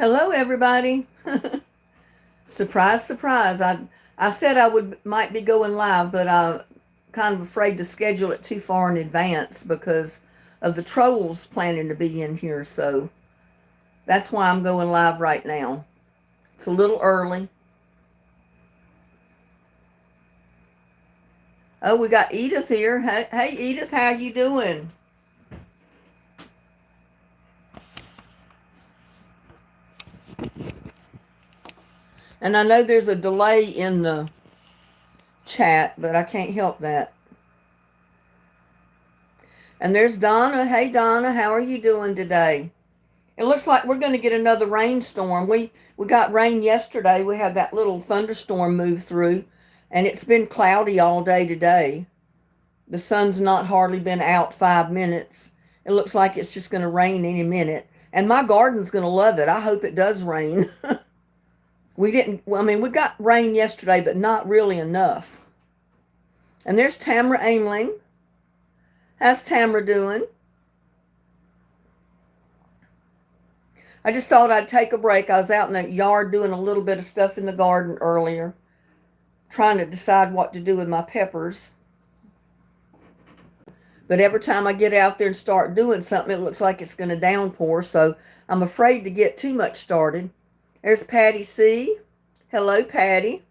Hello, everybody. Surprise, surprise. I said I might be going live, but I'm kind of afraid to schedule it too far in advance because of the trolls planning to be in here. So that's why I'm going live right now. It's a little early. Oh, we got Edith here. Hey, Edith, how you doing? And I know there's a delay in the chat, but I can't help that. And there's Donna. Hey, Donna, how are you doing today? It looks like we're going to get another rainstorm. We got rain yesterday. We had that little thunderstorm move through, and it's been cloudy all day today. The sun's not hardly been out 5 minutes. It looks like it's just going to rain any minute. And my garden's going to love it. I hope it does rain. We got rain yesterday, but not really enough. And there's Tamara Aimling. How's Tamara doing? I just thought I'd take a break. I was out in the yard doing a little bit of stuff in the garden earlier, trying to decide what to do with my peppers. But every time I get out there and start doing something, it looks like it's going to downpour, so I'm afraid to get too much started. There's Patty C. Hello, Patty.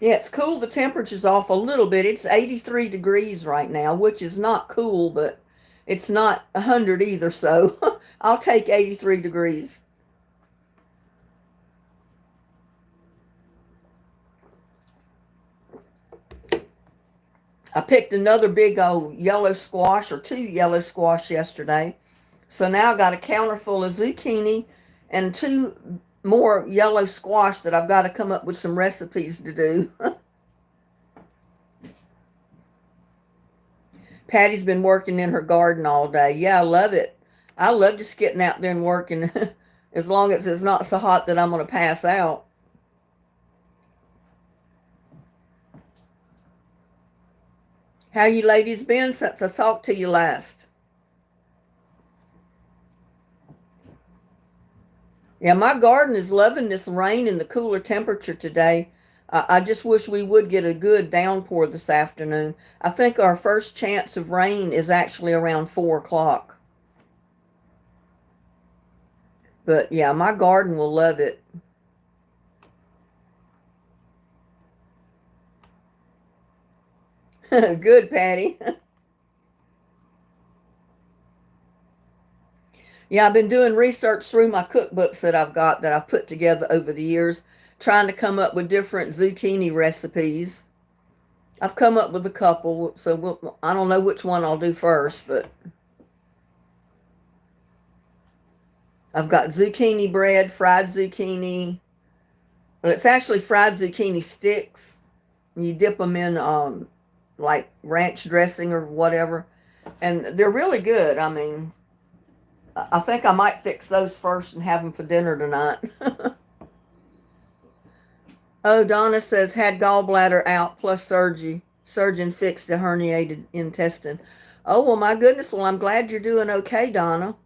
Yeah, it's cool. The temperature's off a little bit. It's 83 degrees right now, which is not cool, but it's not 100 either, so I'll take 83 degrees. I picked another big old yellow squash, or two yellow squash yesterday. So now I got a counter full of zucchini and two more yellow squash that I've got to come up with some recipes to do. Patty's been working in her garden all day. Yeah, I love it. I love just getting out there and working as long as it's not so hot that I'm going to pass out. How you ladies been since I talked to you last? Yeah, my garden is loving this rain and the cooler temperature today. I just wish we would get a good downpour this afternoon. I think our first chance of rain is actually around 4 o'clock. But yeah, my garden will love it. Good, Patty. Yeah, I've been doing research through my cookbooks that I've put together over the years, trying to come up with different zucchini recipes. I've come up with a couple, so I don't know which one I'll do first, but I've got zucchini bread, fried zucchini. Well, it's actually fried zucchini sticks. You dip them in like ranch dressing or whatever, and they're really good. I mean, I think I might fix those first and have them for dinner tonight. Oh, Donna says had gallbladder out plus surgery. Surgeon fixed a herniated intestine. Oh, well, my goodness. Well, I'm glad you're doing okay, Donna.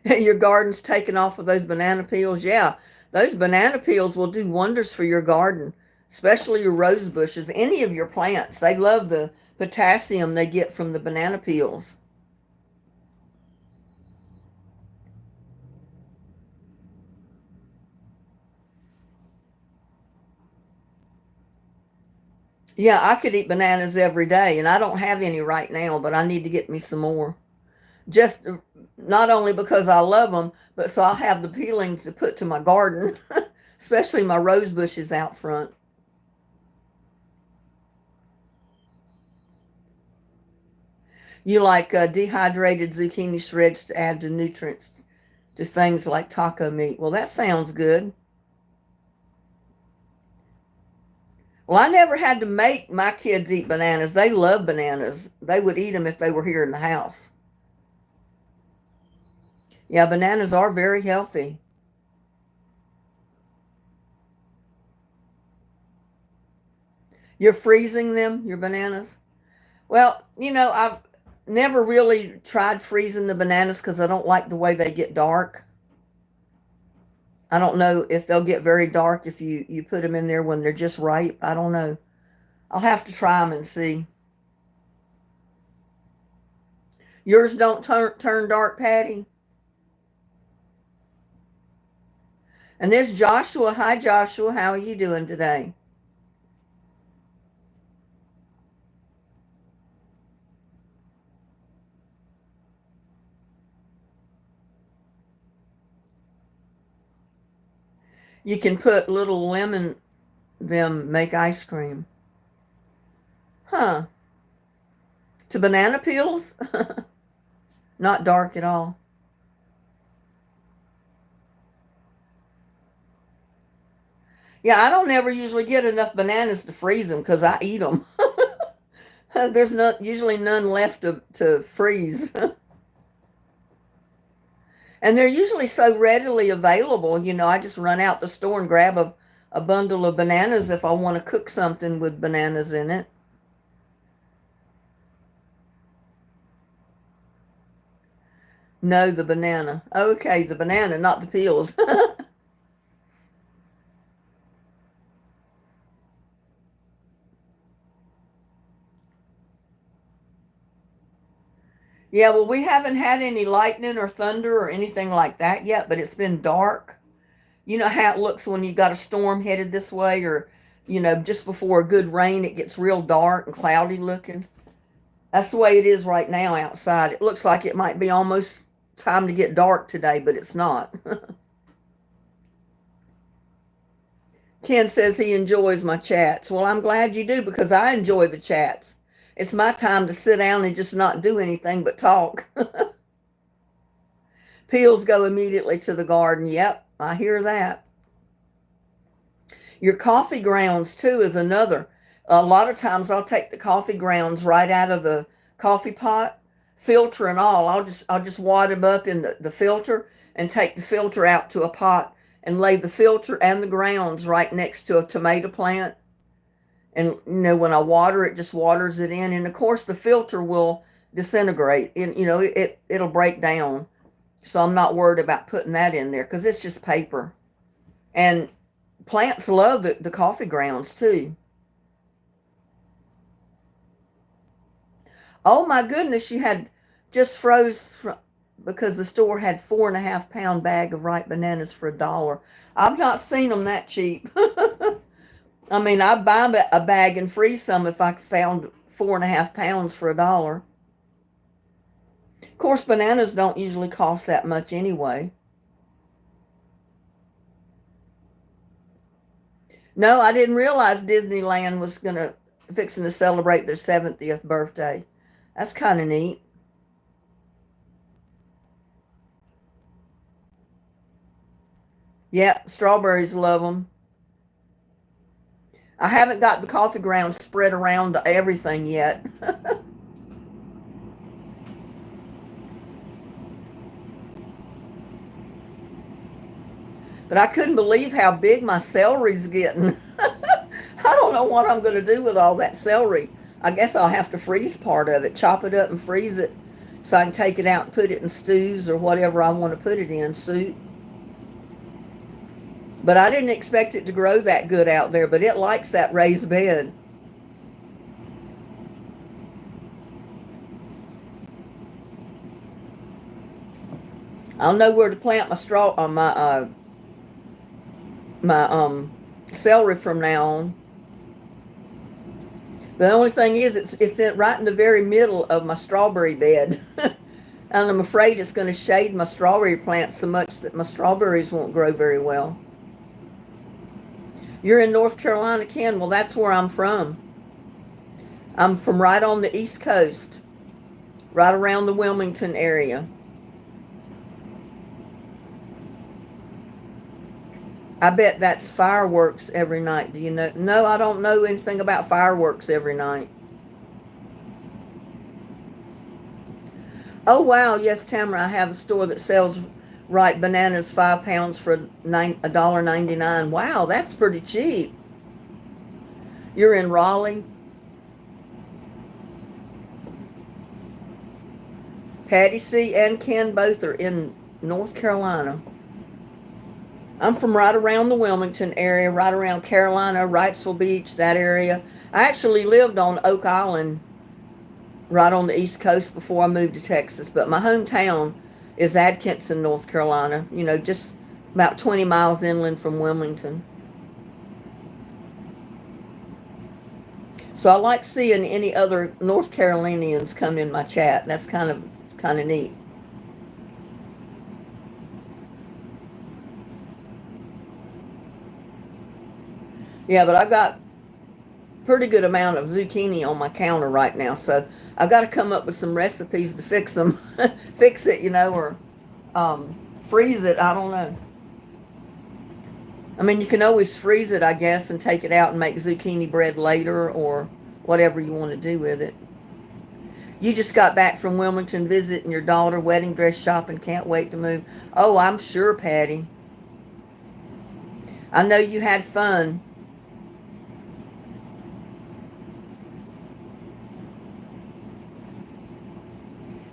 Your garden's taken off with those banana peels. Yeah, those banana peels will do wonders for your garden, especially your rose bushes, any of your plants. They love the potassium they get from the banana peels. Yeah, I could eat bananas every day, and I don't have any right now, but I need to get me some more. Just not only because I love them, but so I'll have the peelings to put to my garden, especially my rose bushes out front. You like dehydrated zucchini shreds to add to nutrients to things like taco meat. Well, that sounds good. Well, I never had to make my kids eat bananas. They love bananas. They would eat them if they were here in the house. Yeah, bananas are very healthy. You're freezing them, your bananas? Well, I've never really tried freezing the bananas because I don't like the way they get dark. I don't know if they'll get very dark if you put them in there when they're just ripe. I don't know. I'll have to try them and see. Yours don't turn dark, Patty? And there's Joshua. Hi, Joshua. How are you doing today? You can put little lemon them make ice cream. Huh. To banana peels? Not dark at all. Yeah, I don't ever usually get enough bananas to freeze them because I eat them. There's not usually none left to freeze. And they're usually so readily available. I just run out the store and grab a bundle of bananas if I want to cook something with bananas in it. No, the banana. Okay, the banana, not the peels. Yeah, well, we haven't had any lightning or thunder or anything like that yet, but it's been dark. You know how it looks when you got a storm headed this way, or, just before a good rain, it gets real dark and cloudy looking. That's the way it is right now outside. It looks like it might be almost time to get dark today, but it's not. Ken says he enjoys my chats. Well, I'm glad you do because I enjoy the chats. It's my time to sit down and just not do anything but talk. Peels go immediately to the garden. Yep, I hear that. Your coffee grounds, too, is another. A lot of times I'll take the coffee grounds right out of the coffee pot, filter and all. I'll just water them up in the filter and take the filter out to a pot and lay the filter and the grounds right next to a tomato plant. And when I water it, just waters it in. And of course, the filter will disintegrate, and it'll break down. So I'm not worried about putting that in there because it's just paper. And plants love the coffee grounds too. Oh my goodness, you had just froze because the store had 4.5 pound bag of ripe bananas for $1. I've not seen them that cheap. I mean, I'd buy a bag and freeze some if I found 4.5 pounds for $1. Of course, bananas don't usually cost that much anyway. No, I didn't realize Disneyland was gonna fixing to celebrate their 70th birthday. That's kind of neat. Yep, strawberries love them. I haven't got the coffee grounds spread around to everything yet. But I couldn't believe how big my celery's getting. I don't know what I'm going to do with all that celery. I guess I'll have to freeze part of it, chop it up and freeze it so I can take it out and put it in stews or whatever I want to put it in, soup. But I didn't expect it to grow that good out there, but it likes that raised bed. I'll know where to plant my straw on my celery from now on. The only thing is, it's right in the very middle of my strawberry bed, and I'm afraid it's going to shade my strawberry plants so much that my strawberries won't grow very well. You're in North Carolina, Ken? Well, that's where I'm from. I'm from right on the East Coast, right around the Wilmington area. I bet that's fireworks every night. Do you know? No, I don't know anything about fireworks every night. Oh wow, yes, Tamara, I have a store that sells ripe bananas, 5 pounds for $1.99. Wow, that's pretty cheap. You're in Raleigh. Patty C and Ken both are in North Carolina. I'm from right around the Wilmington area, right around Carolina, Wrightsville Beach, that area. I actually lived on Oak Island, right on the East Coast before I moved to Texas, but my hometown is Atkinson, North Carolina, just about 20 miles inland from Wilmington. So I like seeing any other North Carolinians come in my chat. That's kind of neat. Yeah, but I've got pretty good amount of zucchini on my counter right now, so I've got to come up with some recipes to fix them, fix it, or freeze it. I don't know. I mean, you can always freeze it, I guess, and take it out and make zucchini bread later or whatever you want to do with it. You just got back from Wilmington visiting your daughter, wedding dress shopping, can't wait to move. Oh, I'm sure, Patty. I know you had fun.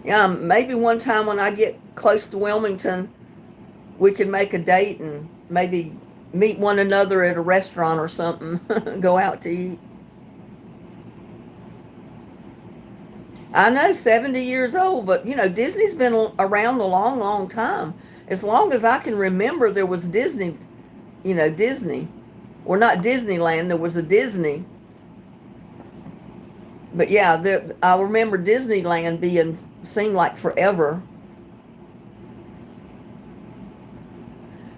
Yeah, maybe one time when I get close to Wilmington, we could make a date and maybe meet one another at a restaurant or something, go out to eat. I know, 70 years old, but Disney's been around a long, long time. As long as I can remember, there was Disney, Disney. Or not Disneyland, there was a Disney. But yeah, I remember Disneyland being, seemed like forever.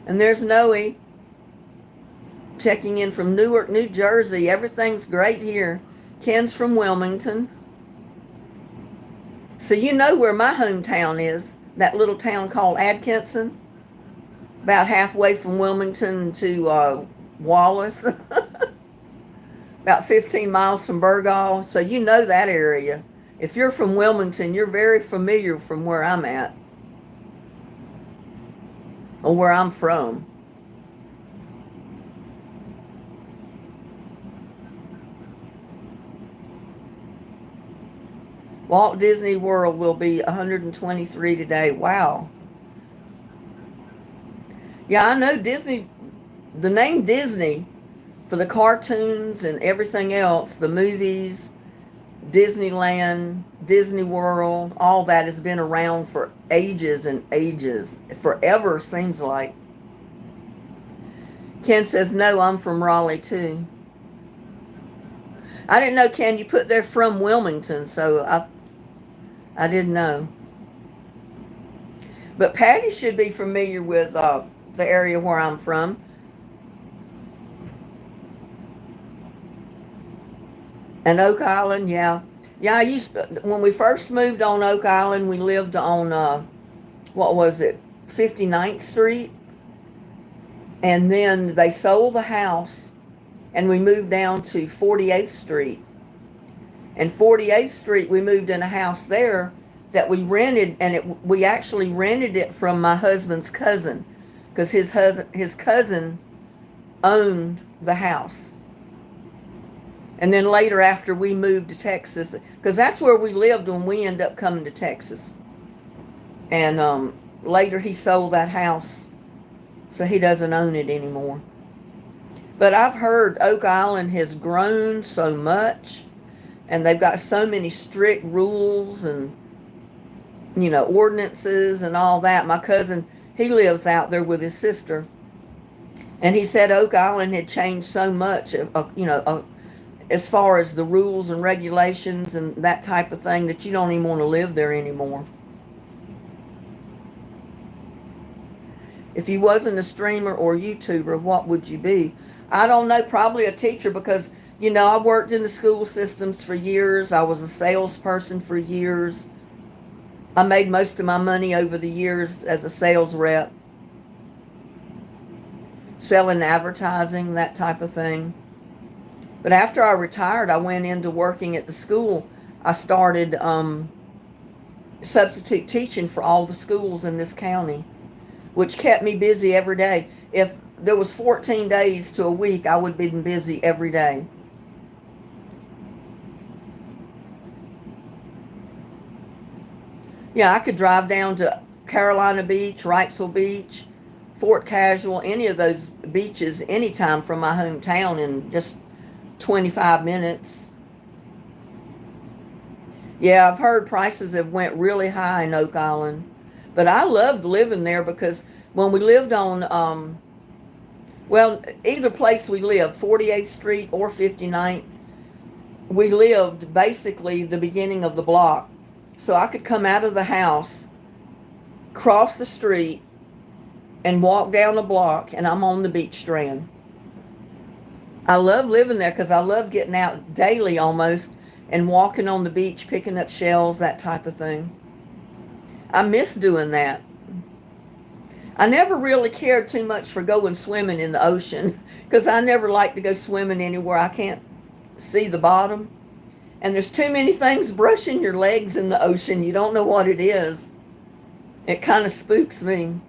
And there's Noe checking in from Newark, New Jersey. Everything's great here. Ken's from Wilmington. So you know where my hometown is, that little town called Atkinson, about halfway from Wilmington to Wallace, about 15 miles from Burgaw. So you know that area. If you're from Wilmington, you're very familiar from where I'm at, or where I'm from. Walt Disney World will be 123 today. Wow. Yeah, I know Disney, the name Disney for the cartoons and everything else, the movies, Disneyland, Disney World, all that has been around for ages and ages. Forever seems like. Ken says, no, I'm from Raleigh too. I didn't know, Ken, you put there from Wilmington, so I didn't know. But Patty should be familiar with the area where I'm from. And Oak Island, yeah. Yeah, when we first moved on Oak Island, we lived on, what was it, 59th Street? And then they sold the house, and we moved down to 48th Street. And 48th Street, we moved in a house there that we rented, and we actually rented it from my husband's cousin, because his cousin owned the house. And then later, after we moved to Texas, because that's where we lived when we ended up coming to Texas. And later he sold that house, so he doesn't own it anymore. But I've heard Oak Island has grown so much, and they've got so many strict rules and, ordinances and all that. My cousin, he lives out there with his sister, and he said Oak Island had changed so much, as far as the rules and regulations and that type of thing, that you don't even want to live there anymore. If you wasn't a streamer or YouTuber, what would you be? I don't know, probably a teacher, because, I've worked in the school systems for years. I was a salesperson for years. I made most of my money over the years as a sales rep, selling advertising, that type of thing. But after I retired, I went into working at the school. I started substitute teaching for all the schools in this county, which kept me busy every day. If there was 14 days to a week, I would be busy every day. Yeah, I could drive down to Carolina Beach, Wrightsville Beach, Fort Casual, any of those beaches anytime from my hometown in just 25 minutes. Yeah, I've heard prices have went really high in Oak Island. But I loved living there because when we lived on, well, either place we lived, 48th Street or 59th, we lived basically the beginning of the block. So I could come out of the house, cross the street, and walk down the block, and I'm on the beach strand. I love living there because I love getting out daily almost and walking on the beach, picking up shells, that type of thing. I miss doing that. I never really cared too much for going swimming in the ocean because I never like to go swimming anywhere I can't see the bottom. And there's too many things brushing your legs in the ocean. You don't know what it is. It kind of spooks me.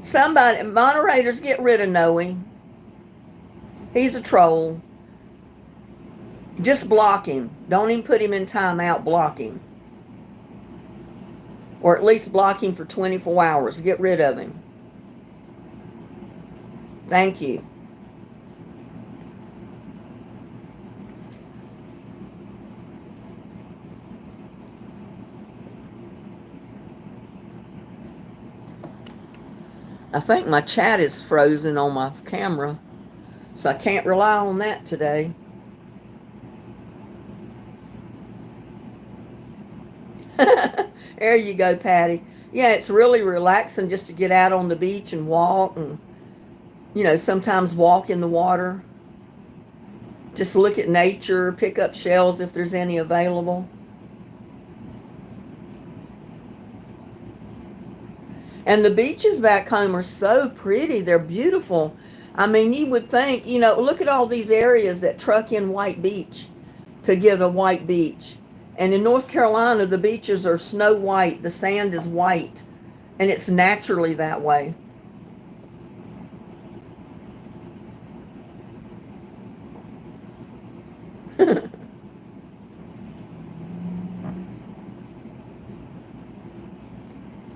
Somebody, moderators, get rid of Noe. He's a troll. Just block him. Don't even put him in timeout. Block him. Or at least block him for 24 hours. Get rid of him. Thank you. I think my chat is frozen on my camera, so I can't rely on that today. There you go, Patty. Yeah, it's really relaxing just to get out on the beach and walk and, sometimes walk in the water. Just look at nature, pick up shells if there's any available. And the beaches back home are so pretty. They're beautiful. I mean, you would think, look at all these areas that truck in white beach to give a white beach. And in North Carolina, the beaches are snow white. The sand is white. And it's naturally that way.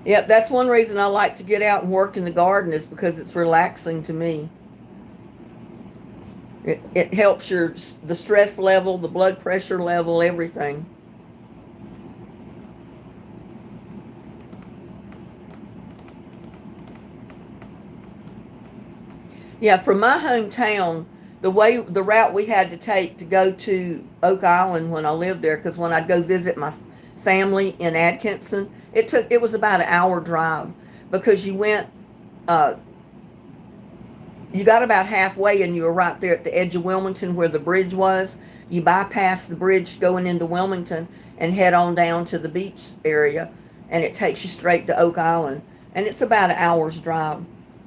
Yep, that's one reason I like to get out and work in the garden is because it's relaxing to me. It helps the stress level, the blood pressure level, everything. Yeah, from my hometown, the route we had to take to go to Oak Island when I lived there, because when I'd go visit my family in Atkinson, it was about an hour drive because you got about halfway and you were right there at the edge of Wilmington where the bridge was. You bypass the bridge going into Wilmington and head on down to the beach area, and it takes you straight to Oak Island, and it's about an hour's drive.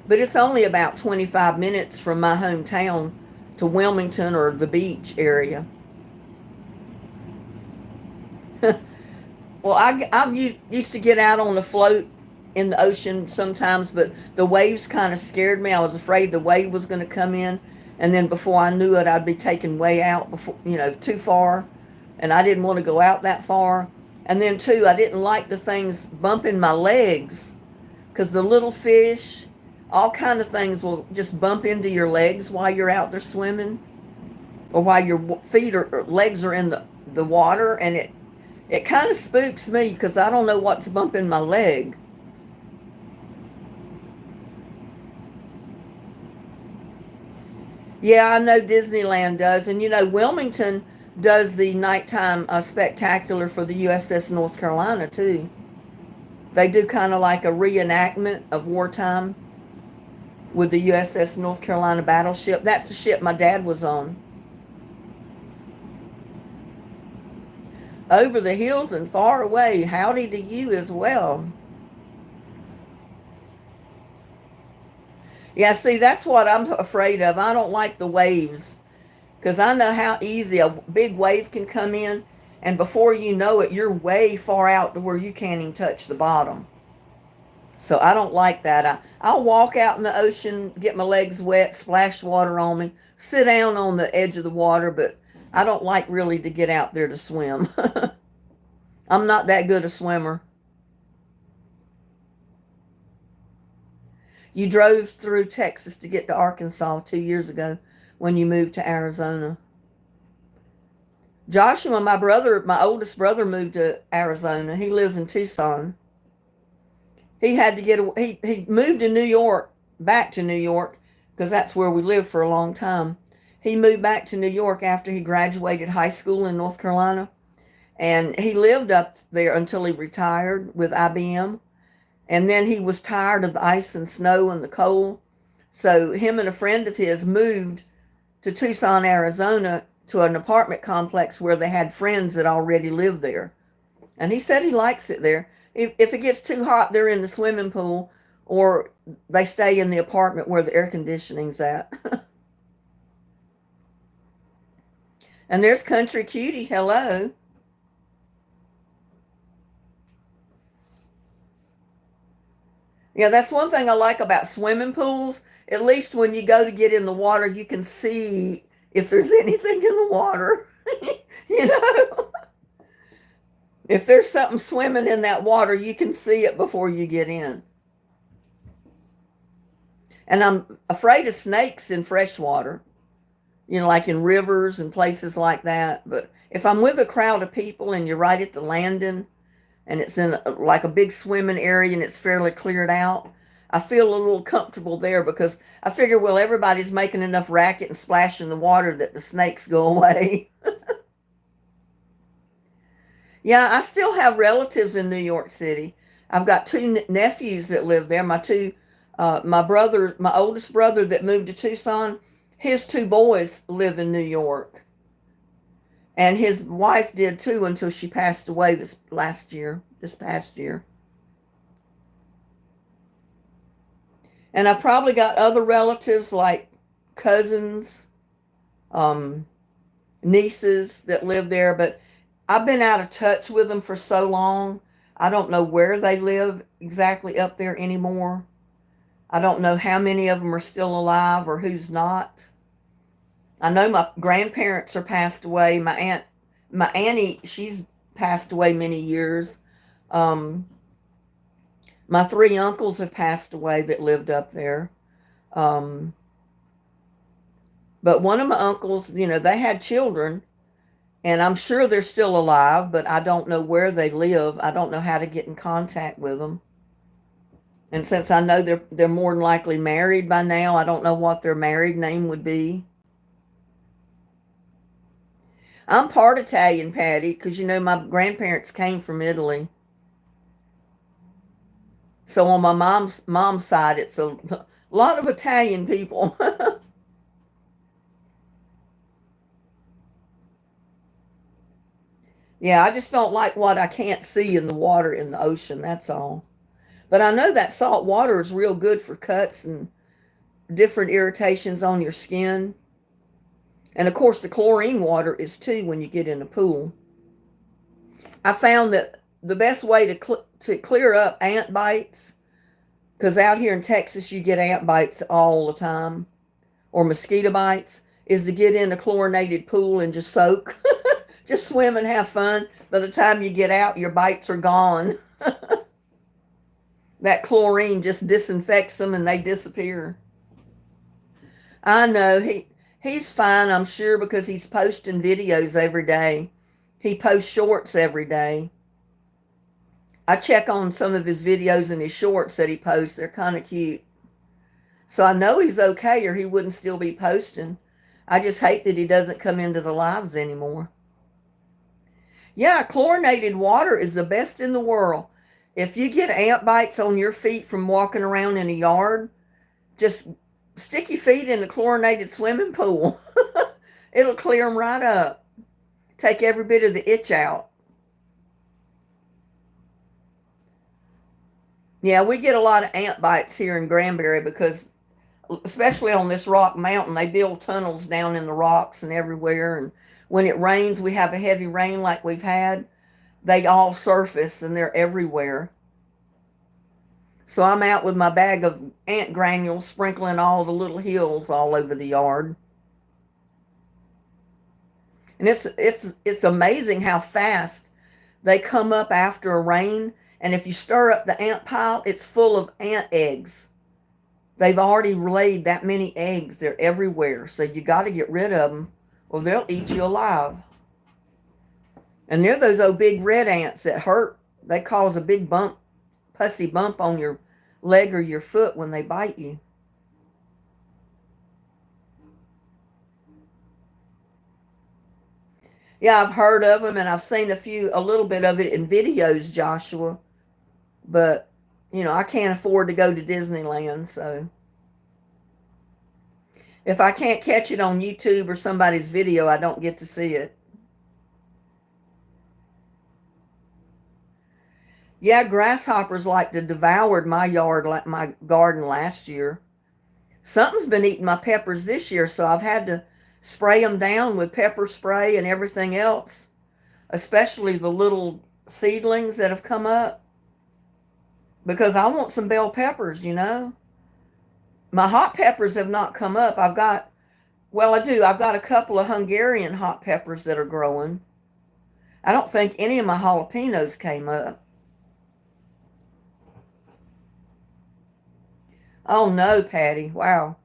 But it's only about 25 minutes from my hometown to Wilmington or the beach area. Well, I used to get out on the float in the ocean sometimes, but the waves kind of scared me. I was afraid the wave was going to come in, and then before I knew it, I'd be taken way out before, too far, and I didn't want to go out that far. And then too, I didn't like the things bumping my legs, because the little fish, all kind of things will just bump into your legs while you're out there swimming, or while your feet or legs are in the water, and it kind of spooks me because I don't know what's bumping my leg. Yeah, I know Disneyland does. And Wilmington does the nighttime spectacular for the USS North Carolina, too. They do kind of like a reenactment of wartime with the USS North Carolina battleship. That's the ship my dad was on. Over the hills and far away, howdy to you as well. Yeah, see, that's what I'm afraid of. I don't like the waves because I know how easy a big wave can come in, and before you know it, you're way far out to where you can't even touch the bottom. So I don't like that. I'll walk out in the ocean, get my legs wet, splash water on me, sit down on the edge of the water, but I don't like really to get out there to swim. I'm not that good a swimmer. You drove through Texas to get to Arkansas 2 years ago when you moved to Arizona. Joshua, my brother, my oldest brother, moved to Arizona. He lives in Tucson. He had to get he moved to New York, back to New York, because that's where we lived for a long time. He moved back to New York after he graduated high school in North Carolina, and he lived up there until he retired with IBM. And then he was tired of the ice and snow and the cold. So him and a friend of his moved to Tucson, Arizona, to an apartment complex where they had friends that already lived there. And he said he likes it there. If it gets too hot, they're in the swimming pool, or they stay in the apartment where the air conditioning's at. And there's Country Cutie. Hello. Yeah, that's one thing I like about swimming pools. At least when you go to get in the water, you can see if there's anything in the water. You know, if there's something swimming in that water, you can see it before you get in. And I'm afraid of snakes in fresh water, like in rivers and places like that. But if I'm with a crowd of people and you're right at the landing and it's in like a big swimming area and it's fairly cleared out, I feel a little comfortable there because I figure, well, everybody's making enough racket and splashing the water that the snakes go away. Yeah, I still have relatives in New York City. I've got two nephews that live there. My brother, my oldest brother that moved to Tucson, his two boys live in New York. And his wife did too until she passed away this past year. And I probably got other relatives like cousins, um, nieces that live there, but I've been out of touch with them for so long. I don't know where they live exactly up there anymore. I don't know how many of them are still alive or who's not. I know my grandparents are passed away. My auntie, she's passed away many years. Um, my three uncles have passed away that lived up there. Um, but one of my uncles, they had children, and I'm sure they're still alive, but I don't know where they live. I don't know how to get in contact with them. And since I know they're more than likely married by now, I don't know what their married name would be. I'm part Italian, Patty, because my grandparents came from Italy. So on my mom's side, it's a lot of Italian people. Yeah, I just don't like what I can't see in the water in the ocean, that's all. But I know that salt water is real good for cuts and different irritations on your skin. And of course, the chlorine water is too when you get in the pool. I found that the best way to clear up ant bites, because out here in Texas you get ant bites all the time, or mosquito bites, is to get in a chlorinated pool and just soak. Just swim and have fun. By the time you get out, your bites are gone. That chlorine just disinfects them and they disappear. I know he's fine, I'm sure, because he's posting videos every day. He posts shorts every day. I check on some of his videos and his shorts that he posts. They're kind of cute. So I know he's okay, or he wouldn't still be posting. I just hate that he doesn't come into the lives anymore. Yeah, chlorinated water is the best in the world. If you get ant bites on your feet from walking around in a yard, just stick your feet in a chlorinated swimming pool. It'll clear them right up. Take every bit of the itch out. Yeah, we get a lot of ant bites here in Granbury because, especially on this rock mountain, they build tunnels down in the rocks and everywhere. And when it rains, we have a heavy rain like we've had, they all surface and they're everywhere. So I'm out with my bag of ant granules sprinkling all the little hills all over the yard. And it's amazing how fast they come up after a rain. And if you stir up the ant pile, it's full of ant eggs. They've already laid that many eggs. They're everywhere. So you got to get rid of them or they'll eat you alive. And they're those old big red ants that hurt. They cause a big bump, pussy bump on your leg or your foot when they bite you. Yeah, I've heard of them and I've seen a little bit of it in videos, Joshua. But, I can't afford to go to Disneyland. So if I can't catch it on YouTube or somebody's video, I don't get to see it. Yeah, grasshoppers like to devoured my yard, like my garden last year. Something's been eating my peppers this year, so I've had to spray them down with pepper spray and everything else, especially the little seedlings that have come up, because I want some bell peppers. My hot peppers have not come up. Well, I do. I've got a couple of Hungarian hot peppers that are growing. I don't think any of my jalapenos came up. Oh no, Patty. Wow.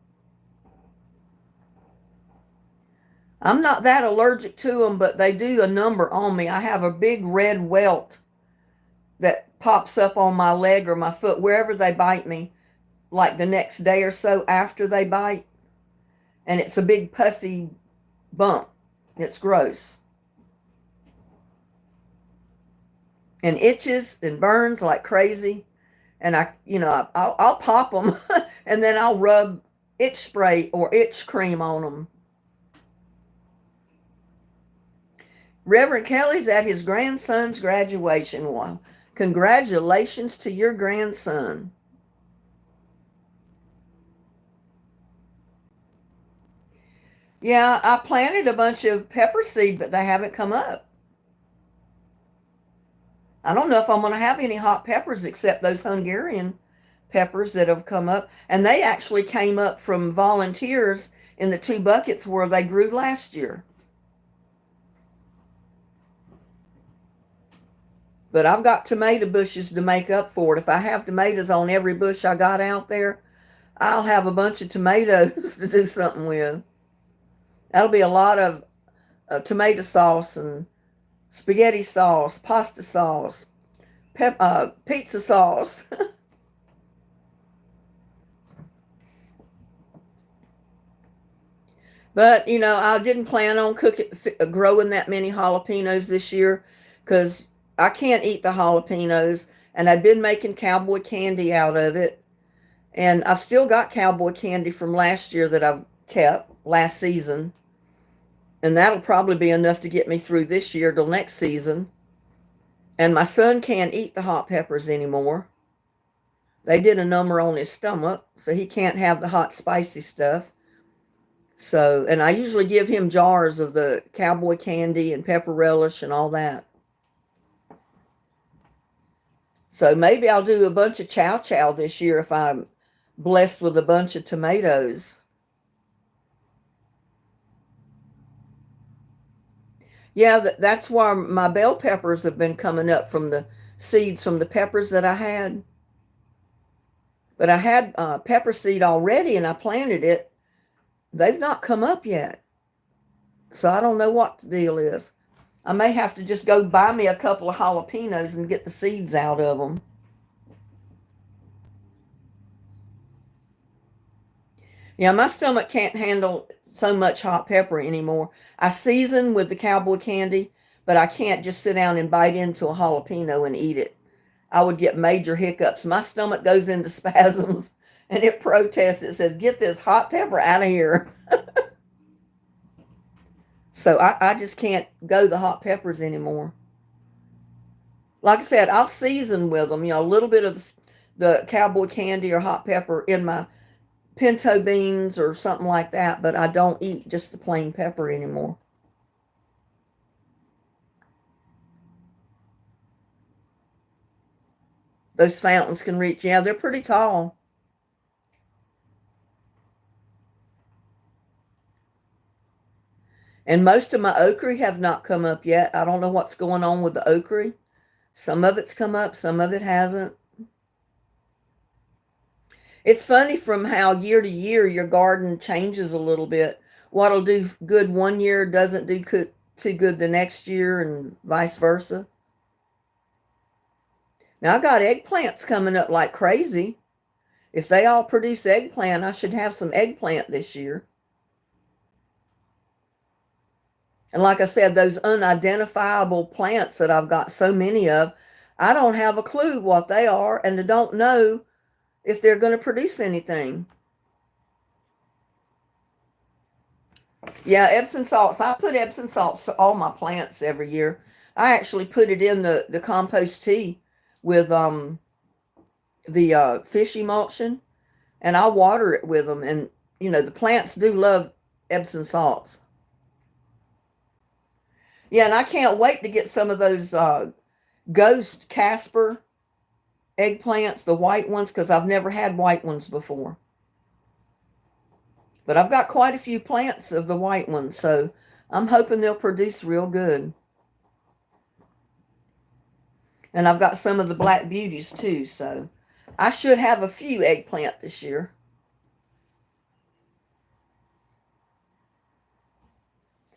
I'm not that allergic to them, but they do a number on me. I have a big red welt that pops up on my leg or my foot, wherever they bite me, like the next day or so after they bite. And it's a big pussy bump. It's gross. And itches and burns like crazy. And I'll pop them and then I'll rub itch spray or itch cream on them. Reverend Kelly's at his grandson's graduation. Wow. Congratulations to your grandson. Yeah, I planted a bunch of pepper seed, but they haven't come up. I don't know if I'm going to have any hot peppers except those Hungarian peppers that have come up. And they actually came up from volunteers in the 2 buckets where they grew last year. But I've got tomato bushes to make up for it. If I have tomatoes on every bush I got out there, I'll have a bunch of tomatoes to do something with. That'll be a lot of tomato sauce and spaghetti sauce, pasta sauce, pizza sauce. But, I didn't plan on growing that many jalapenos this year because I can't eat the jalapenos. And I'd been making cowboy candy out of it. And I've still got cowboy candy from last year that I've kept last season. And that'll probably be enough to get me through this year till next season. And my son can't eat the hot peppers anymore. They did a number on his stomach, so he can't have the hot, spicy stuff. So, and I usually give him jars of the cowboy candy and pepper relish and all that. So maybe I'll do a bunch of chow chow this year if I'm blessed with a bunch of tomatoes. Yeah, that's why my bell peppers have been coming up from the seeds from the peppers that I had. But I had pepper seed already and I planted it. They've not come up yet. So I don't know what the deal is. I may have to just go buy me a couple of jalapenos and get the seeds out of them. Yeah, my stomach can't handle so much hot pepper anymore. I season with the cowboy candy, but I can't just sit down and bite into a jalapeno and eat it. I would get major hiccups. My stomach goes into spasms and it protests. It says, get this hot pepper out of here. So I just can't go the hot peppers anymore. Like I said, I'll season with them, a little bit of the cowboy candy or hot pepper in my pinto beans or something like that, but I don't eat just the plain pepper anymore. Those fountains can reach, yeah, they're pretty tall. And most of my okra have not come up yet. I don't know what's going on with the okra. Some of it's come up, some of it hasn't. It's funny from how year to year your garden changes a little bit. What'll do good one year doesn't do too good the next year, and vice versa. Now I got eggplants coming up like crazy. If they all produce eggplant, I should have some eggplant this year. And like I said, those unidentifiable plants that I've got so many of, I don't have a clue what they are, and I don't know if they're going to produce anything. Yeah, Epsom salts. I put Epsom salts to all my plants every year. I actually put it in the compost tea with the fish emulsion, and I water it with them. And the plants do love Epsom salts. Yeah, and I can't wait to get some of those ghost Casper eggplants, the white ones, because I've never had white ones before. But I've got quite a few plants of the white ones, so I'm hoping they'll produce real good. And I've got some of the black beauties too, so I should have a few eggplant this year.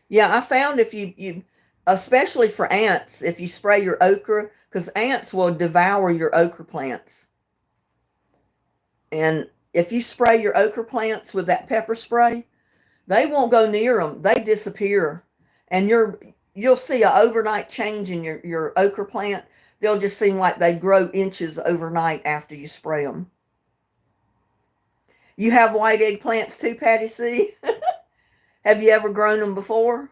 Yeah, I found if you especially for ants, if you spray your okra, because ants will devour your okra plants. And if you spray your okra plants with that pepper spray, they won't go near them. They disappear. And you'll see an overnight change in your okra plant. They'll just seem like they grow inches overnight after you spray them. You have white eggplants too, Patty C? Have you ever grown them before?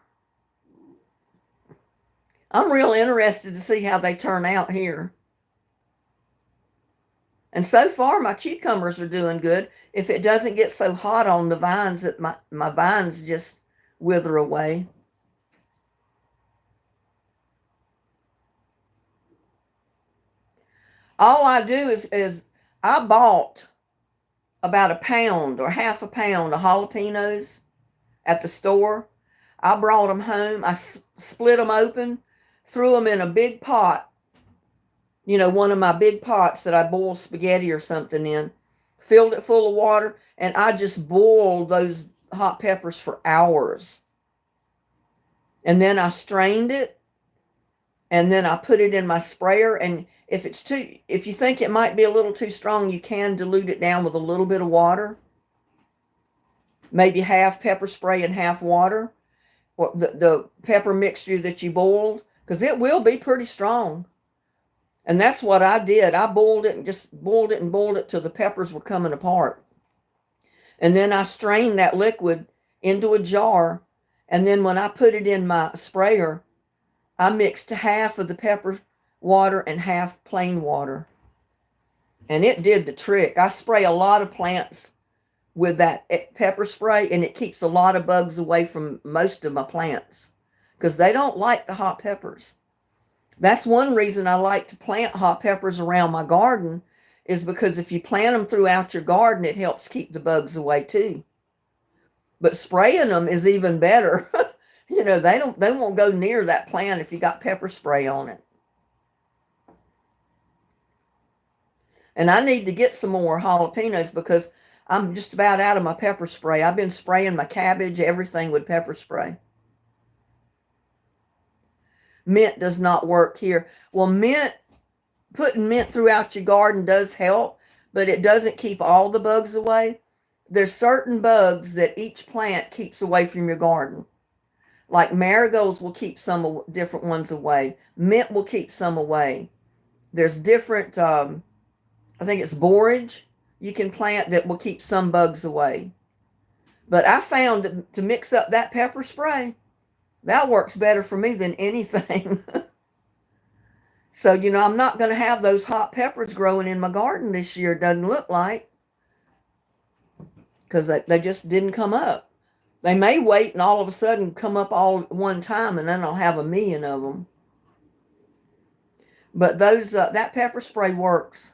I'm real interested to see how they turn out here. And so far, my cucumbers are doing good. If it doesn't get so hot on the vines that my vines just wither away. All I do is I bought about a pound or half a pound of jalapenos at the store. I brought them home. I split them open, threw them in a big pot, one of my big pots that I boil spaghetti or something in, filled it full of water, and I just boiled those hot peppers for hours. And then I strained it, and then I put it in my sprayer. And if you think it might be a little too strong, you can dilute it down with a little bit of water. Maybe half pepper spray and half water, or the pepper mixture that you boiled, because it will be pretty strong. And that's what I did. I boiled it and just boiled it and boiled it till the peppers were coming apart. And then I strained that liquid into a jar. And then when I put it in my sprayer, I mixed half of the pepper water and half plain water. And it did the trick. I spray a lot of plants with that pepper spray, and it keeps a lot of bugs away from most of my plants because they don't like the hot peppers. That's one reason I like to plant hot peppers around my garden, is because if you plant them throughout your garden, it helps keep the bugs away too. But spraying them is even better. They won't go near that plant if you got pepper spray on it. And I need to get some more jalapenos because I'm just about out of my pepper spray. I've been spraying my cabbage, everything with pepper spray. Mint does not work here. Well, putting mint throughout your garden does help, but it doesn't keep all the bugs away. There's certain bugs that each plant keeps away from your garden. Like marigolds will keep some different ones away. Mint will keep some away. There's different, I think it's borage you can plant that will keep some bugs away. But I found to mix up that pepper spray, that works better for me than anything. So, I'm not going to have those hot peppers growing in my garden this year, doesn't look like, because they just didn't come up. They may wait and all of a sudden come up all at one time, and then I'll have a million of them. But that pepper spray works.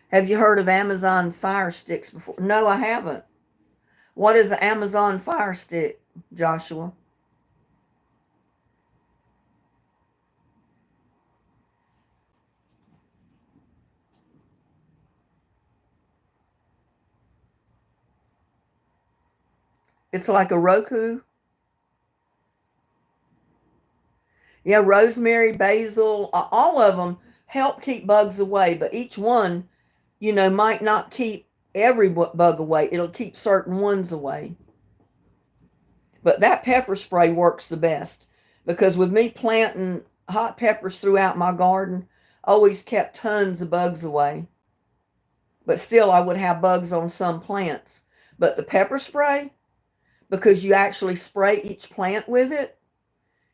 Have you heard of Amazon Fire Sticks before? No, I haven't. What is an Amazon Fire Stick, Joshua? It's like a Roku. Yeah, rosemary, basil, all of them help keep bugs away, but each one, might not keep every bug away. It'll keep certain ones away. But that pepper spray works the best because with me planting hot peppers throughout my garden, always kept tons of bugs away. But still, I would have bugs on some plants. But the pepper spray, because you actually spray each plant with it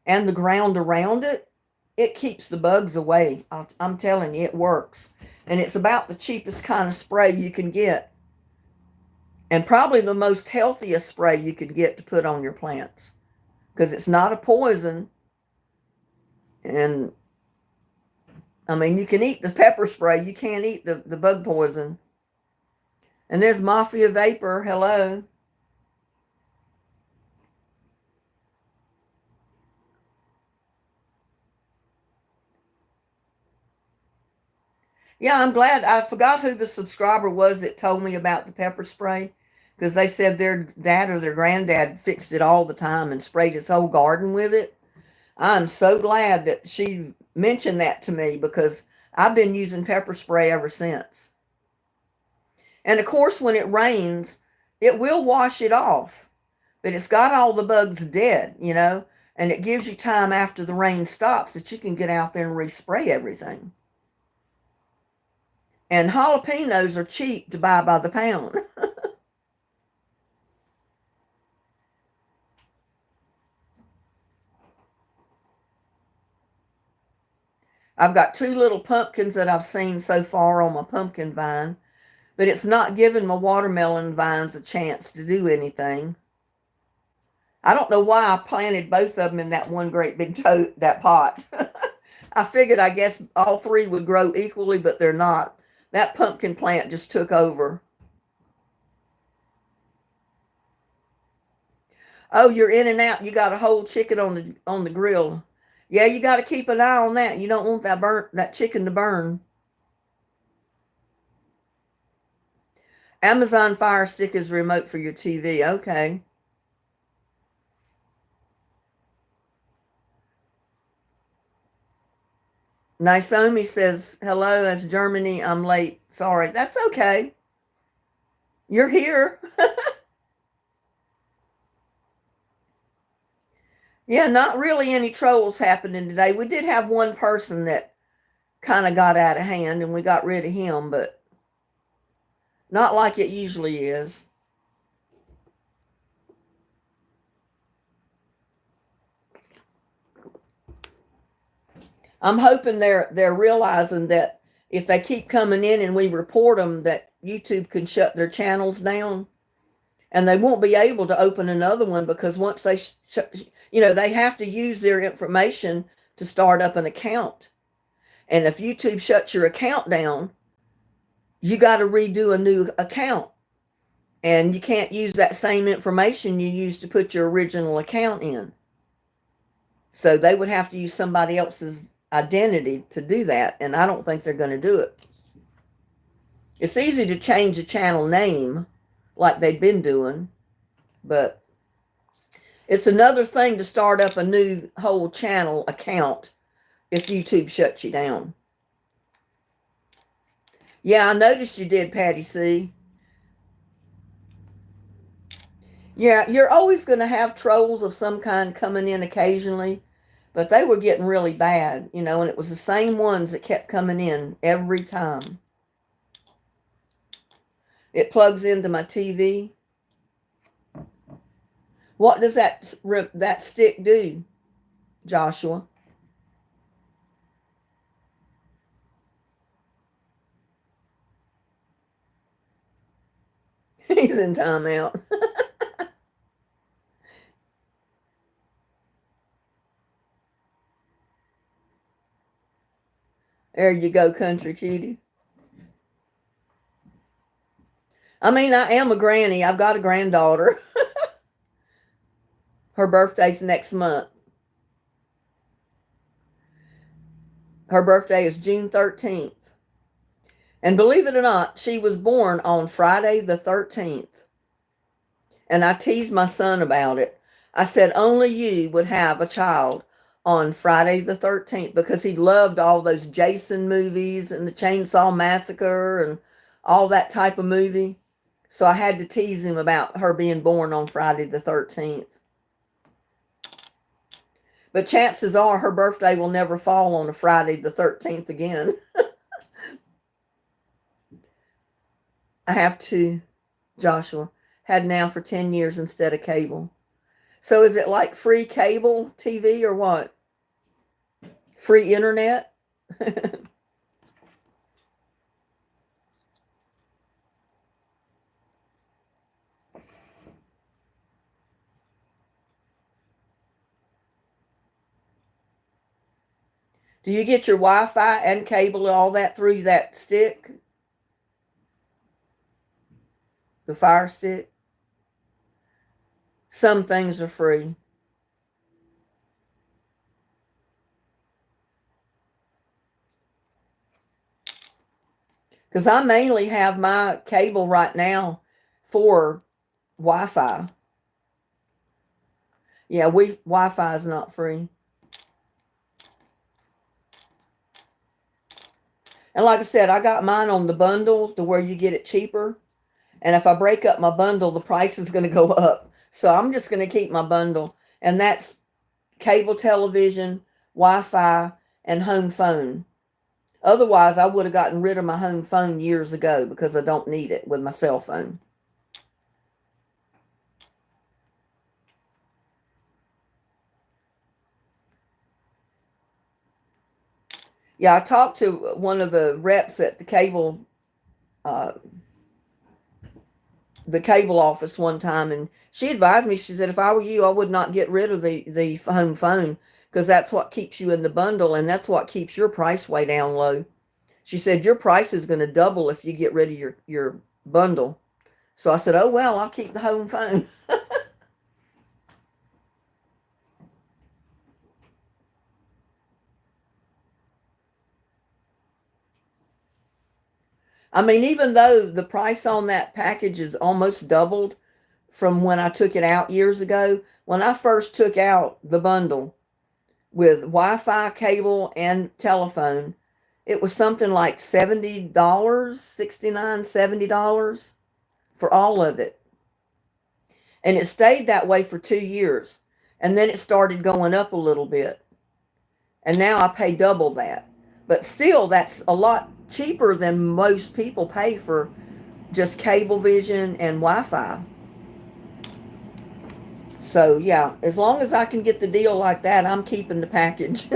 and the ground around it, it keeps the bugs away. I'm telling you, it works. And it's about the cheapest kind of spray you can get. And probably the most healthiest spray you could get to put on your plants. Because it's not a poison. And, I mean, you can eat the pepper spray. You can't eat the bug poison. And there's Mafia Vapor. Hello. Yeah, I'm glad. I forgot who the subscriber was that told me about the pepper spray because they said their dad or their granddad fixed it all the time and sprayed his whole garden with it. I'm so glad that she mentioned that to me because I've been using pepper spray ever since. And of course, when it rains, it will wash it off, but it's got all the bugs dead, and it gives you time after the rain stops that you can get out there and respray everything. And jalapenos are cheap to buy by the pound. I've got 2 little pumpkins that I've seen so far on my pumpkin vine, but it's not giving my watermelon vines a chance to do anything. I don't know why I planted both of them in that one great big that pot. I figured I guess all 3 would grow equally, but they're not. That pumpkin plant just took over. Oh, you're in and out. You got a whole chicken on the grill. Yeah, you got to keep an eye on that. You don't want that chicken to burn. Amazon Fire Stick is remote for your TV. Okay. Naomi says, hello, as Germany, I'm late. Sorry. That's okay. You're here. Yeah, not really any trolls happening today. We did have one person that kind of got out of hand and we got rid of him, but not like it usually is. I'm hoping they're realizing that if they keep coming in and we report them, that YouTube can shut their channels down, and they won't be able to open another one because once they have to use their information to start up an account, and if YouTube shuts your account down, you got to redo a new account, and you can't use that same information you used to put your original account in. So they would have to use somebody else's identity to do that, and I don't think they're going to do it. It's easy to change a channel name like they've been doing, but it's another thing to start up a new whole channel account if YouTube shuts you down. Yeah, I noticed you did, Patty C. Yeah, you're always going to have trolls of some kind coming in occasionally, but they were getting really bad, and it was the same ones that kept coming in every time. It plugs into my TV. What does that stick do, Joshua? He's in timeout. There you go, country cutie. I mean, I am a granny. I've got a granddaughter. Her birthday's next month. Her birthday is June 13th. And believe it or not, she was born on Friday the 13th. And I teased my son about it. I said, only you would have a child on Friday the 13th, because he loved all those Jason movies and the Chainsaw Massacre and all that type of movie. So I had to tease him about her being born on Friday the 13th. But chances are her birthday will never fall on a Friday the 13th again. I have to, Joshua, had now for 10 years instead of cable. So is it like free cable TV or what? Free internet? Do you get your Wi-Fi and cable and all that through that stick? The Fire Stick? Some things are free. Because I mainly have my cable right now for Wi-Fi. Yeah, Wi-Fi is not free. And like I said, I got mine on the bundle to where you get it cheaper. And if I break up my bundle, the price is going to go up. So I'm just going to keep my bundle. And that's cable television, Wi-Fi, and home phone. Otherwise, I would have gotten rid of my home phone years ago because I don't need it with my cell phone. Yeah, I talked to one of the reps at uh, the cable office one time, and she advised me. She said, if I were you, I would not get rid of the home phone, because that's what keeps you in the bundle, and that's what keeps your price way down low. She said, your price is going to double if you get rid of your bundle. So I said, oh, well, I'll keep the home phone. I mean, even though the price on that package is almost doubled from when I took it out years ago, when I first took out the bundle with Wi-Fi, cable, and telephone, it was something like $70, 69, $70 for all of it. And it stayed that way for 2 years. And then it started going up a little bit. And now I pay double that. But still, that's a lot cheaper than most people pay for just Cablevision and Wi-Fi. So, yeah, as long as I can get the deal like that, I'm keeping the package.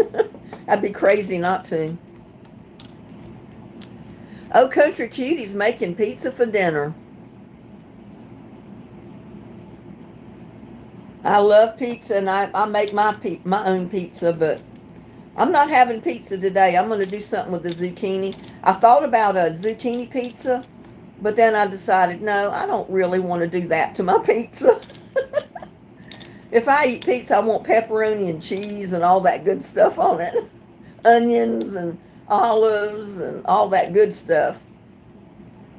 I'd be crazy not to. Oh, Country Cutie's making pizza for dinner. I love pizza, and I make my own pizza, but I'm not having pizza today. I'm going to do something with the zucchini. I thought about a zucchini pizza, but then I decided, no, I don't really want to do that to my pizza. If I eat pizza, I want pepperoni and cheese and all that good stuff on it. Onions and olives and all that good stuff.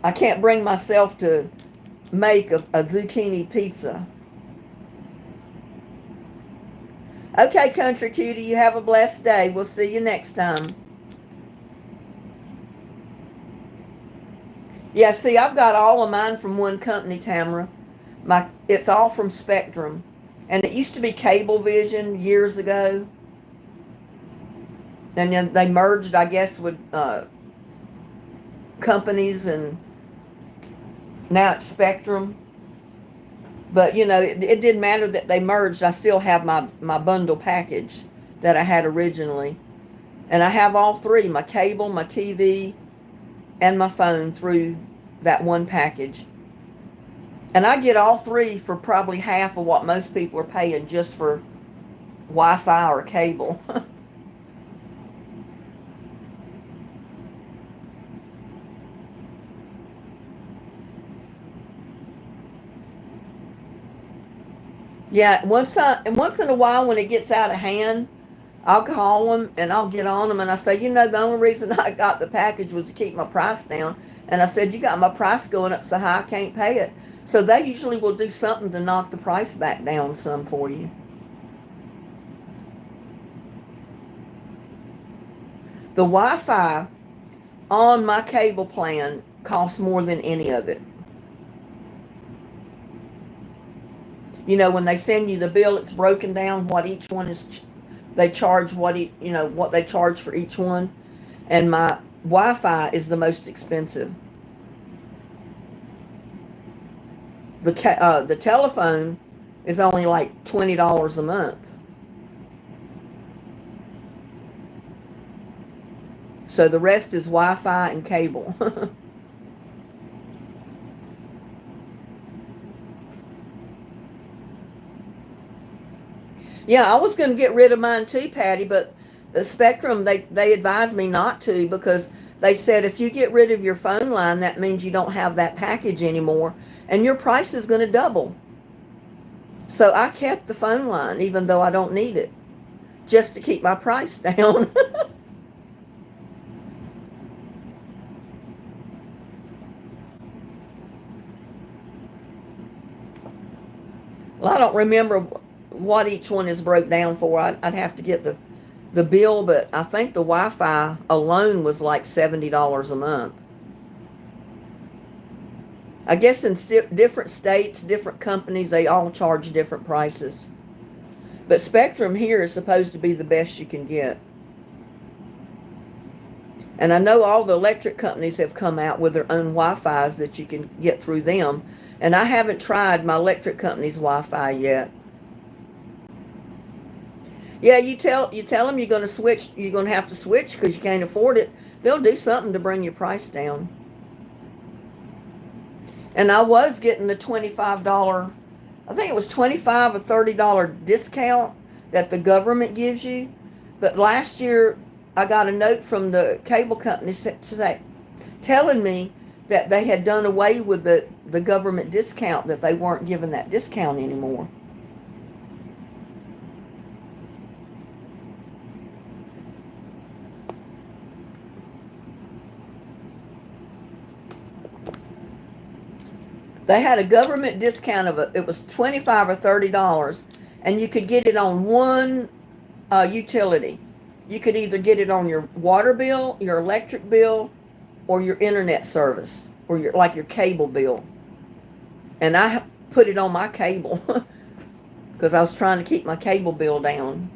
I can't bring myself to make a zucchini pizza. Okay, Country Cutie, you have a blessed day. We'll see you next time. Yeah, see, I've got all of mine from one company, Tamara. It's all from Spectrum. And it used to be Cablevision years ago. And then they merged, I guess, with companies, and now it's Spectrum. But, you know, it didn't matter that they merged. I still have my bundle package that I had originally. And I have all three, my cable, my TV, and my phone through that one package. And I get all three for probably half of what most people are paying just for Wi-Fi or cable. Yeah, once in a while when it gets out of hand, I'll call them and I'll get on them and I say, the only reason I got the package was to keep my price down. And I said, you got my price going up so high I can't pay it. So they usually will do something to knock the price back down some for you. The Wi-Fi on my cable plan costs more than any of it. When they send you the bill, it's broken down what each one is. They charge what they charge for each one, and my Wi-Fi is the most expensive. The telephone is only like $20 a month. So the rest is Wi-Fi and cable. Yeah, I was going to get rid of mine too, Patty, but the Spectrum, they advised me not to because they said if you get rid of your phone line, that means you don't have that package anymore and your price is going to double. So I kept the phone line even though I don't need it just to keep my price down. Well, I don't remember what each one is broke down for. I'd have to get the bill, but I think the Wi-Fi alone was like $70 a month. I guess in different states, different companies, they all charge different prices. But Spectrum here is supposed to be the best you can get. And I know all the electric companies have come out with their own Wi-Fi's that you can get through them. And I haven't tried my electric company's Wi-Fi yet. Yeah, you tell them you're going to switch. You're going to have to switch because you can't afford it. They'll do something to bring your price down. And I was getting the $25, I think it was $25 or $30 discount that the government gives you. But last year I got a note from the cable company telling me that they had done away with the government discount, that they weren't giving that discount anymore. They had a government discount it was $25 or $30, and you could get it on one utility. You could either get it on your water bill, your electric bill, or your internet service, or your cable bill. And I put it on my cable because I was trying to keep my cable bill down.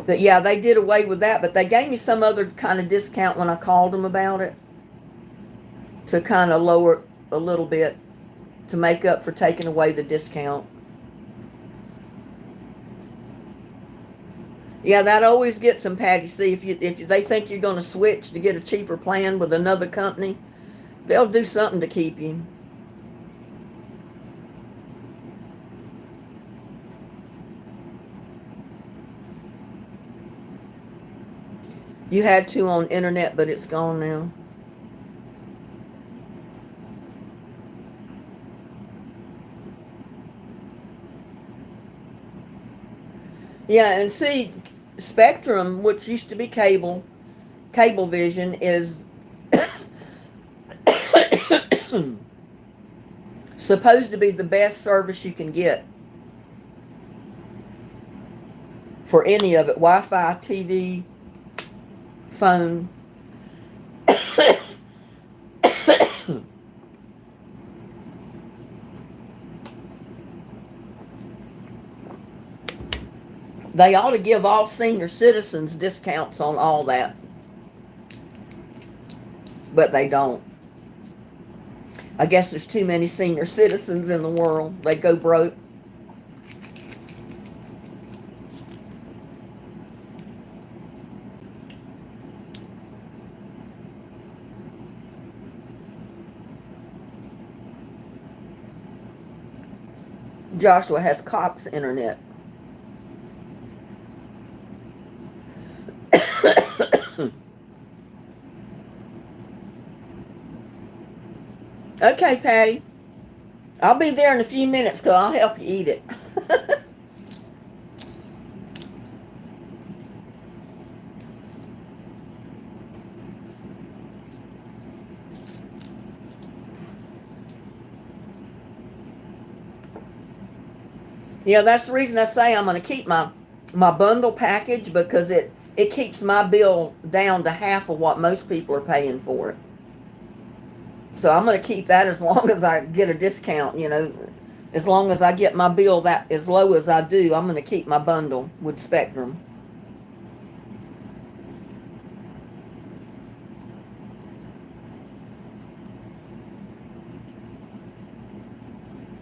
But yeah, they did away with that, but they gave me some other kind of discount when I called them about it, to kind of lower a little bit to make up for taking away the discount. Yeah, that always gets them, Patty. See, if they think you're going to switch to get a cheaper plan with another company, they'll do something to keep you. You had to on internet, but it's gone now. Yeah, and see, Spectrum, which used to be Cablevision, is supposed to be the best service you can get for any of it. Wi-Fi, TV, phone. They ought to give all senior citizens discounts on all that. But they don't. I guess there's too many senior citizens in the world. They go broke. Joshua has Cox internet. Okay, Patty. I'll be there in a few minutes because I'll help you eat it. Yeah, that's the reason I say I'm going to keep my bundle package, because it keeps my bill down to half of what most people are paying for it. So I'm going to keep that as long as I get a discount, as long as I get my bill that as low as I do, I'm going to keep my bundle with Spectrum.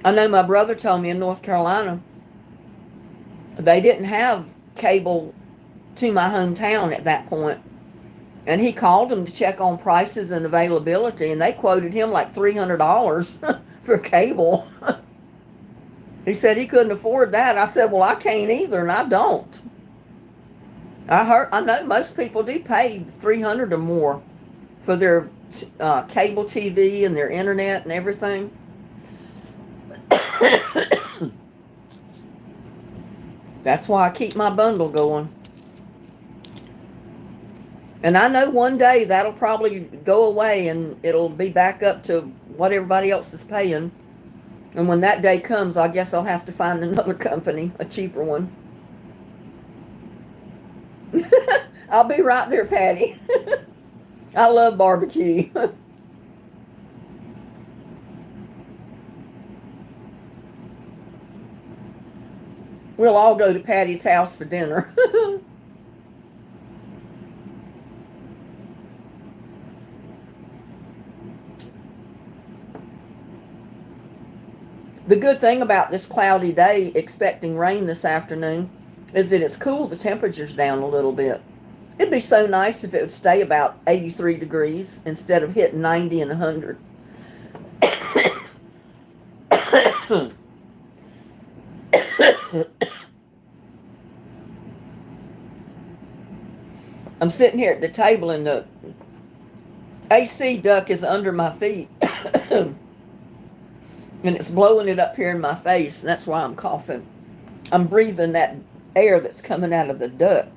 I know my brother told me in North Carolina they didn't have cable to my hometown at that point. And he called them to check on prices and availability, and they quoted him like $300 for cable. He said he couldn't afford that. I said, well, I can't either, and I don't. I know most people do pay 300 or more for their cable TV and their internet and everything. That's why I keep my bundle going. And I know one day that'll probably go away and it'll be back up to what everybody else is paying. And when that day comes, I guess I'll have to find another company, a cheaper one. I'll be right there, Patty. I love barbecue. We'll all go to Patty's house for dinner. The good thing about this cloudy day, expecting rain this afternoon, is that it's cooled the temperatures down a little bit. It'd be so nice if it would stay about 83 degrees instead of hitting 90 and 100. I'm sitting here at the table and the AC duct is under my feet. And it's blowing it up here in my face, and that's why I'm coughing. I'm breathing that air that's coming out of the duct.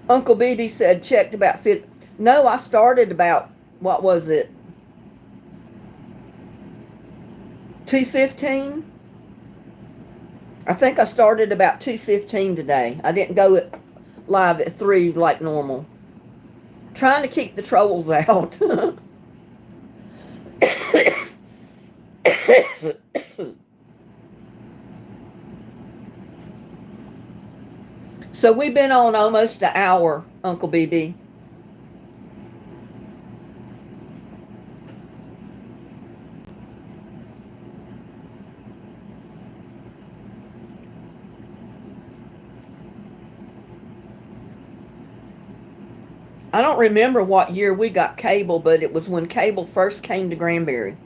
Uncle BB said checked about 50. No, I started about, what was it, 2:15? I think I started about 2:15 today. I didn't go live at 3 like normal. Trying to keep the trolls out. So we've been on almost an hour, Uncle BB. I don't remember what year we got cable, but it was when cable first came to Granbury.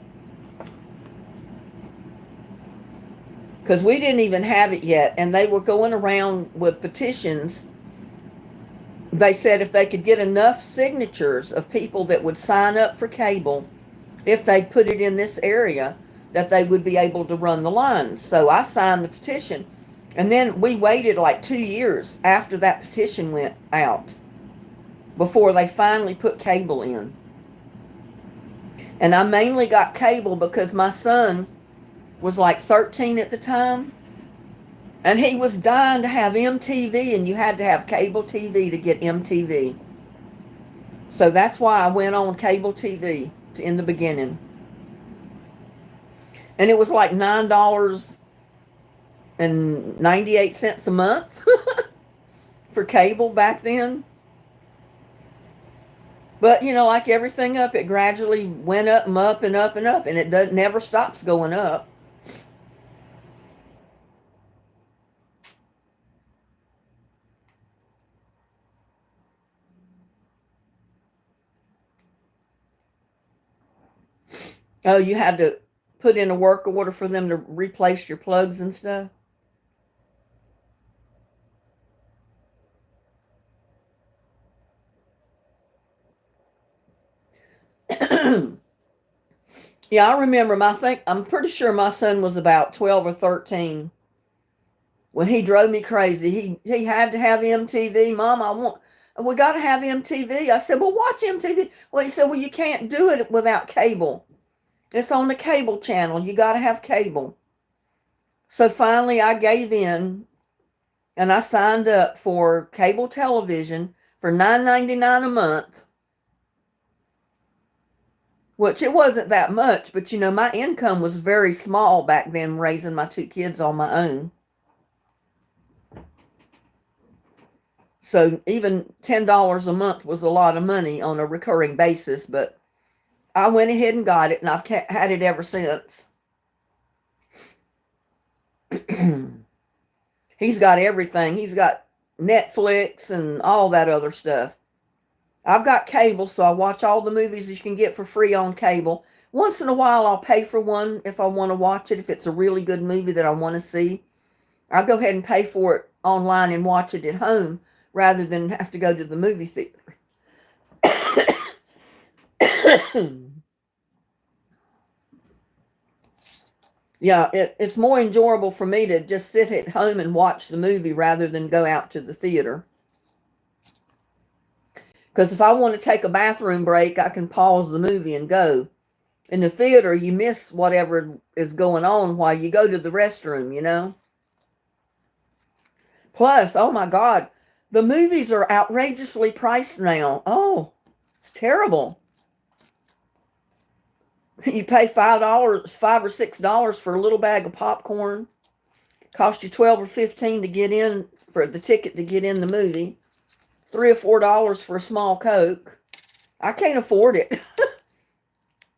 Because we didn't even have it yet, and they were going around with petitions. They said if they could get enough signatures of people that would sign up for cable, if they put it in this area, that they would be able to run the lines. So I signed the petition. And then we waited like 2 years after that petition went out before they finally put cable in. And I mainly got cable because my son was like 13 at the time, and he was dying to have MTV, and you had to have cable TV to get MTV. So that's why I went on cable TV in the beginning. And it was like $9.98 a month for cable back then. But, like everything up, it gradually went up and up and up and up, and it never stops going up. Oh, you had to put in a work order for them to replace your plugs and stuff? Yeah, I remember I'm pretty sure my son was about 12 or 13 when he drove me crazy. He had to have MTV. Mom, we got to have MTV. I said, well, watch MTV. Well, he said, well, you can't do it without cable. It's on the cable channel. You got to have cable. So finally, I gave in and I signed up for cable television for $9.99 a month, which it wasn't that much, but my income was very small back then, raising my two kids on my own. So even $10 a month was a lot of money on a recurring basis, but I went ahead and got it, and I've had it ever since. He's got everything. He's got Netflix and all that other stuff. I've got cable, so I watch all the movies that you can get for free on cable. Once in a while, I'll pay for one if I want to watch it, if it's a really good movie that I want to see. I'll go ahead and pay for it online and watch it at home rather than have to go to the movie theater. Yeah, it's more enjoyable for me to just sit at home and watch the movie rather than go out to the theater. Because if I want to take a bathroom break, I can pause the movie and go. In the theater, you miss whatever is going on while you go to the restroom. Plus, oh my God, the movies are outrageously priced now. Oh, it's terrible. You pay $5, $5 or $6 for a little bag of popcorn. Cost you 12 or 15 to get in for the ticket to get in the movie. $3 or $4 for a small Coke. I can't afford it.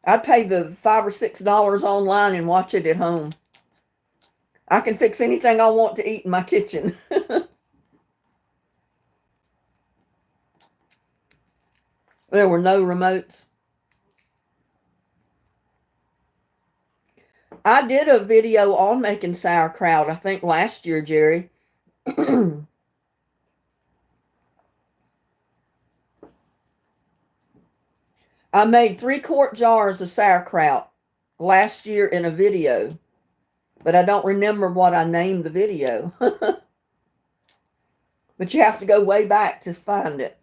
I'd pay the $5 or $6 online and watch it at home. I can fix anything I want to eat in my kitchen. There were no remotes. I did a video on making sauerkraut, I think last year, Jerry. I made 3-quart jars of sauerkraut last year in a video, but I don't remember what I named the video. But you have to go way back to find it.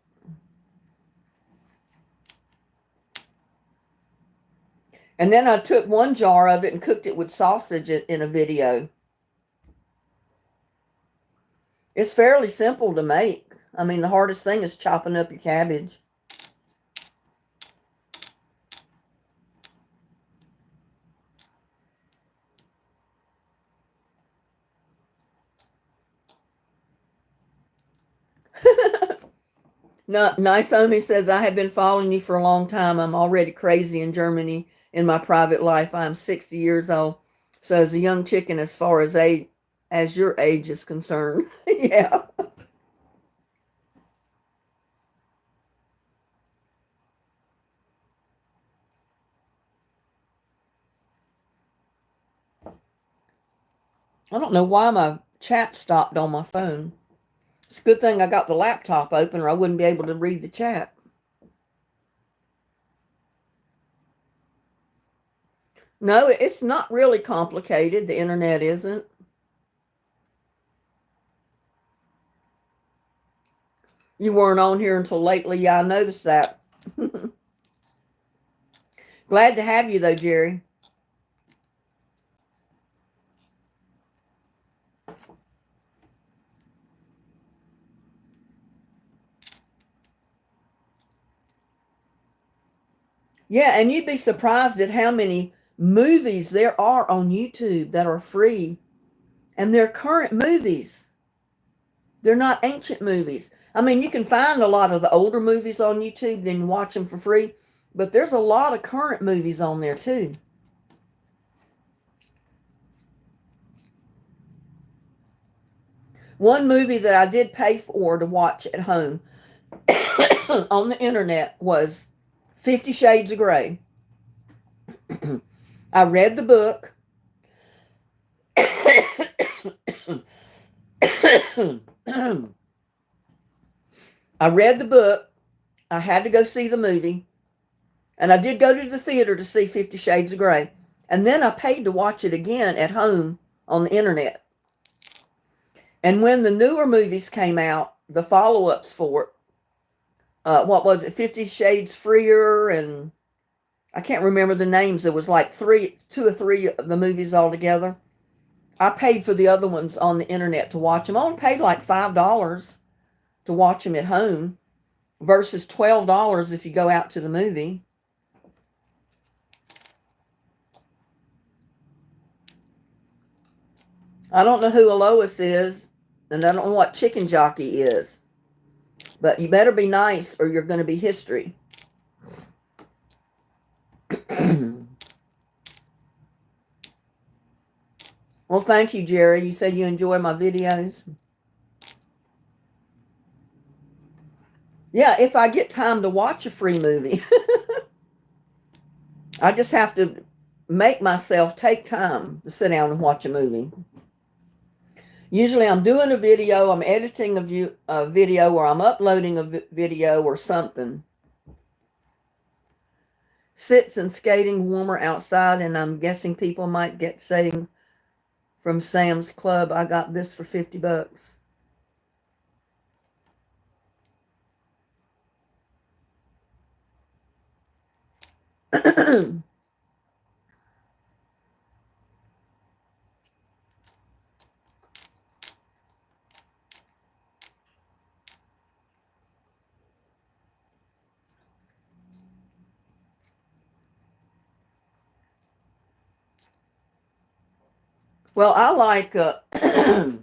And then I took one jar of it and cooked it with sausage in a video. It's fairly simple to make. I mean, the hardest thing is chopping up your cabbage. No, Nice Omi says, I have been following you for a long time. I'm already crazy in Germany in my private life. I'm 60 years old. So as a young chicken, as far as your age is concerned. Yeah. I don't know why my chat stopped on my phone. It's a good thing I got the laptop open or I wouldn't be able to read the chat. No, it's not really complicated. The internet isn't. You weren't on here until lately. Yeah, I noticed that. Glad to have you, though, Jerry. Yeah, and you'd be surprised at how many movies there are on YouTube that are free. And they're current movies. They're not ancient movies. I mean, you can find a lot of the older movies on YouTube and watch them for free. But there's a lot of current movies on there, too. One movie that I did pay for to watch at home on the internet was 50 Shades of Grey. I read the book. I read the book. I had to go see the movie. And I did go to the theater to see 50 Shades of Grey. And then I paid to watch it again at home on the internet. And when the newer movies came out, the follow-ups for it, what was it, 50 Shades Freer, and I can't remember the names. There was like two or three of the movies altogether. I paid for the other ones on the internet to watch them. I only paid like $5 to watch them at home versus $12 if you go out to the movie. I don't know who Alois is, and I don't know what Chicken Jockey is. But you better be nice or you're going to be history. Well, thank you, Jerry. You said you enjoy my videos. Yeah, if I get time to watch a free movie. I just have to make myself take time to sit down and watch a movie. Usually I'm doing a video, I'm editing a video, or I'm uploading a video or something. Sits and skating warmer outside, and I'm guessing people might get saying from Sam's Club, I got this for $50. Well, I like, oh,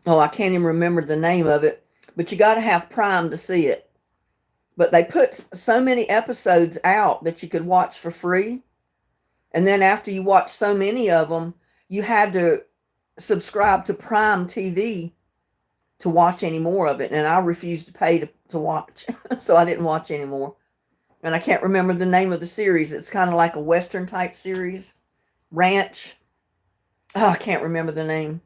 I can't even remember the name of it, but you got to have Prime to see it. But they put so many episodes out that you could watch for free. And then after you watch so many of them, you had to subscribe to Prime TV to watch any more of it. And I refused to pay to watch, so I didn't watch anymore. And I can't remember the name of the series. It's kind of like a Western type series. Ranch. Oh, I can't remember the name.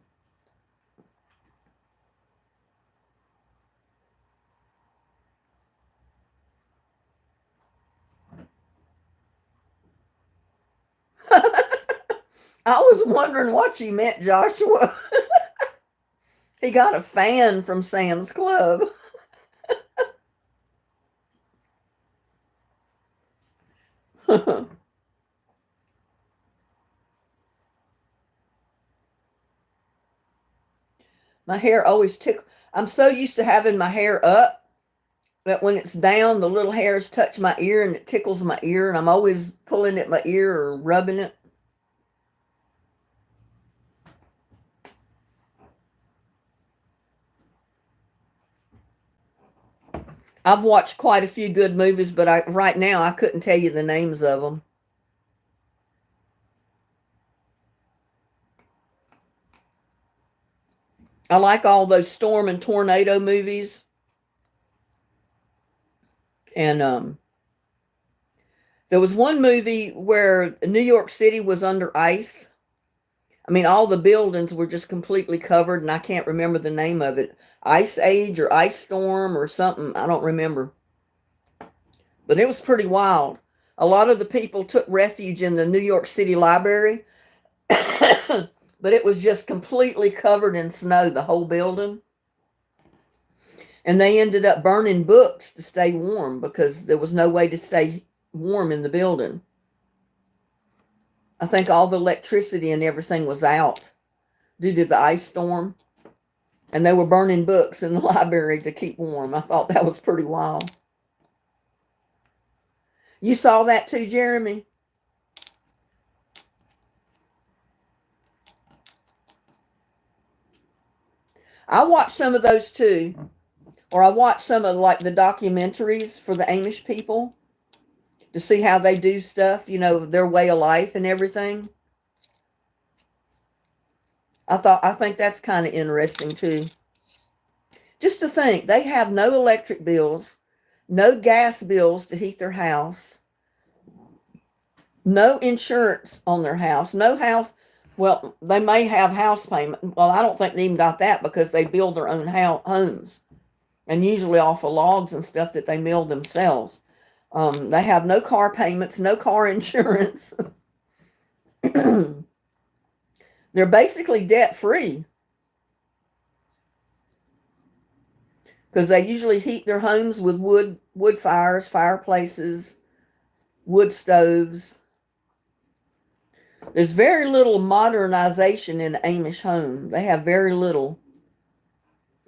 I was wondering what you meant, Joshua. He got a fan from Sam's Club. My hair always tickles. I'm so used to having my hair up that when it's down, the little hairs touch my ear and it tickles my ear, and I'm always pulling at my ear or rubbing it. I've watched quite a few good movies, but right now I couldn't tell you the names of them. I like all those storm and tornado movies. And there was one movie where New York City was under ice. I mean, all the buildings were just completely covered, and I can't remember the name of it. Ice Age or Ice Storm or something. I don't remember. But it was pretty wild. A lot of the people took refuge in the New York City Library. But it was just completely covered in snow, the whole building. And they ended up burning books to stay warm because there was no way to stay warm in the building. I think all the electricity and everything was out due to the ice storm. And they were burning books in the library to keep warm. I thought that was pretty wild. You saw that too, Jeremy? I watched some of those too. Or I watched some of like the documentaries for the Amish people to see how they do stuff, you know, their way of life and everything. I think that's kind of interesting too. Just to think, they have no electric bills, no gas bills to heat their house, no insurance on their house, no house. Well, they may have house payment. Well, I don't think they even got that because they build their own homes, and usually off of logs and stuff that they mill themselves. They have no car payments, no car insurance. They're basically debt free because they usually heat their homes with wood fires, fireplaces, wood stoves. There's very little modernization in the Amish home. They have very little,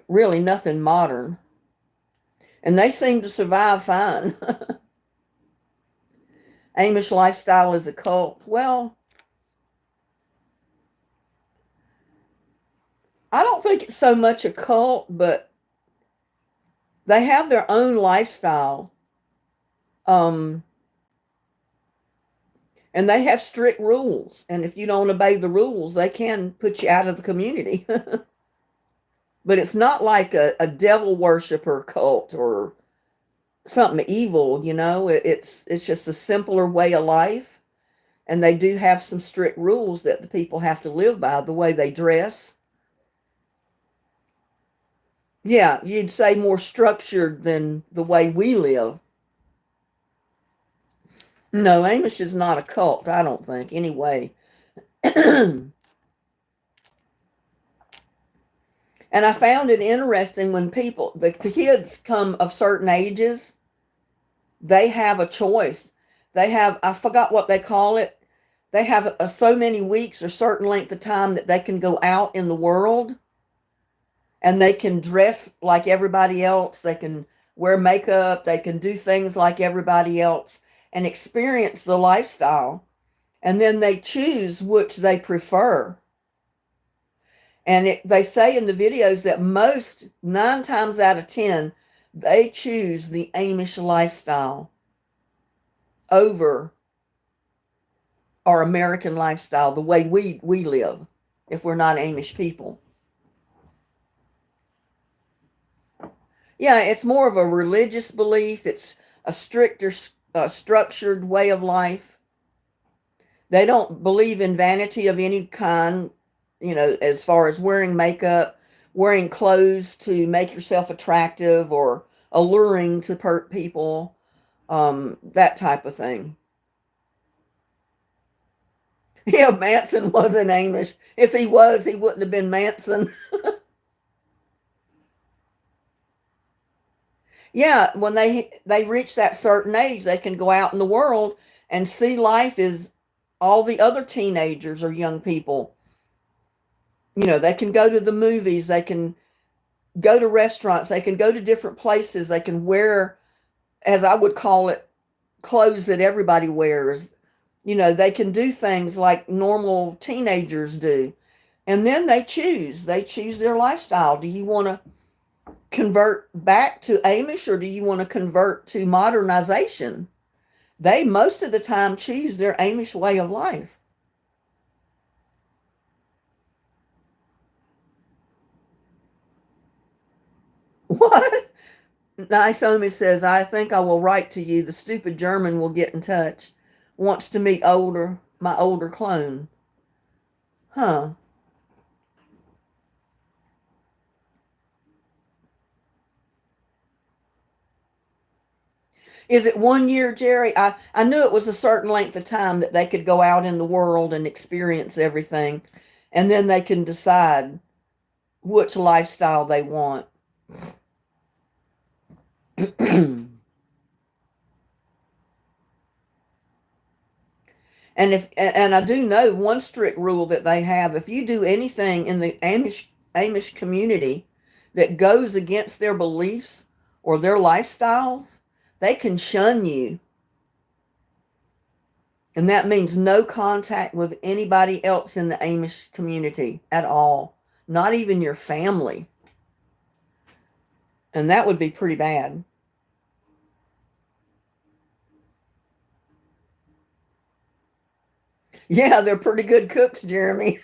really nothing modern. And they seem to survive fine. Amish lifestyle is a cult. Well, I don't think it's so much a cult, but they have their own lifestyle. Um, and they have strict rules. And if you don't obey the rules, they can put you out of the community. But it's not like a devil worshiper cult or something evil, you know. It's just a simpler way of life. And they do have some strict rules that the people have to live by, the way they dress. Yeah, you'd say more structured than the way we live. No, Amish is not a cult, I don't think, anyway. And I found it interesting when people, the kids come of certain ages, they have a choice. They have, I forgot what they call it. They have so many weeks or certain length of time that they can go out in the world and they can dress like everybody else. They can wear makeup. They can do things like everybody else and experience the lifestyle. And then they choose which they prefer. And they say in the videos that most, 9 times out of 10, they choose the Amish lifestyle over our American lifestyle, the way we live, if we're not Amish people. Yeah, it's more of a religious belief. It's a stricter, structured way of life. They don't believe in vanity of any kind, you know, as far as wearing makeup, wearing clothes to make yourself attractive or alluring to people, that type of thing. Yeah, Manson wasn't Amish. If he was, he wouldn't have been Manson. Yeah, when they reach that certain age, they can go out in the world and see life as all the other teenagers or young people. You know, they can go to the movies, they can go to restaurants, they can go to different places, they can wear, as I would call it, clothes that everybody wears. You know, they can do things like normal teenagers do. And then they choose. They choose their lifestyle. Do you want to convert back to Amish or do you want to convert to modernization? They most of the time choose their Amish way of life. What? Nice Omi says, I think I will write to you. The stupid German will get in touch. Wants to meet my older clone. Huh. Is it 1 year, Jerry? I knew it was a certain length of time that they could go out in the world and experience everything. And then they can decide which lifestyle they want. And I do know one strict rule that they have, if you do anything in the Amish community that goes against their beliefs or their lifestyles, they can shun you. And that means no contact with anybody else in the Amish community at all, not even your family. And that would be pretty bad. Yeah, they're pretty good cooks, Jeremy.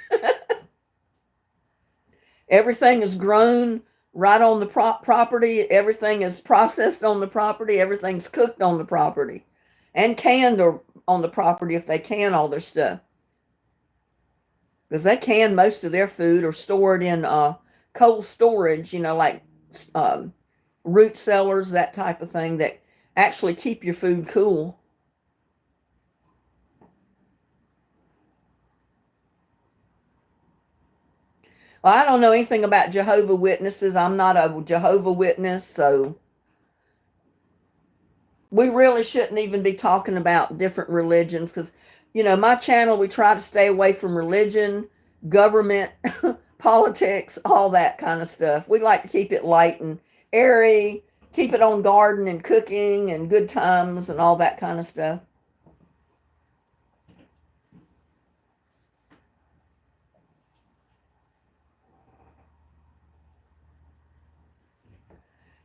Everything is grown right on the property. Everything is processed on the property. Everything's cooked on the property and canned or on the property if they can all their stuff. Because they can most of their food or store it in cold storage, you know, like um, root cellars, that type of thing that actually keep your food cool. Well, I don't know anything about Jehovah Witnesses. I'm not a Jehovah Witness, so we really shouldn't even be talking about different religions because, my channel, we try to stay away from religion, government, politics, all that kind of stuff. We like to keep it light and airy, keep it on garden and cooking and good times and all that kind of stuff.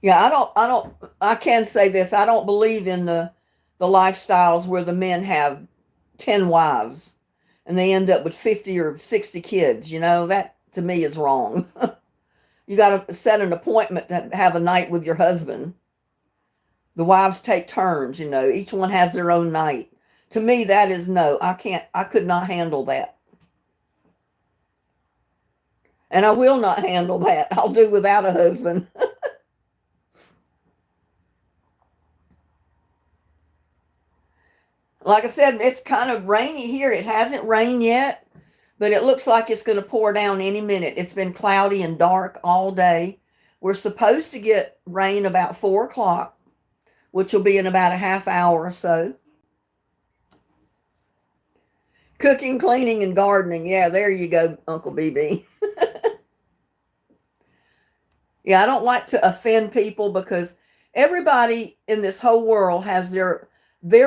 Yeah, I can say this. I don't believe in the lifestyles where the men have 10 wives and they end up with 50 or 60 kids. That to me is wrong. You got to set an appointment to have a night with your husband. The wives take turns, each one has their own night. To me, that is no. I could not handle that. And I will not handle that. I'll do without a husband. Like I said, it's kind of rainy here. It hasn't rained yet, but it looks like it's going to pour down any minute. It's been cloudy and dark all day. We're supposed to get rain about 4 o'clock, which will be in about a half hour or so. Cooking, cleaning, and gardening. Yeah, there you go, Uncle BB. Yeah, I don't like to offend people because everybody in this whole world has their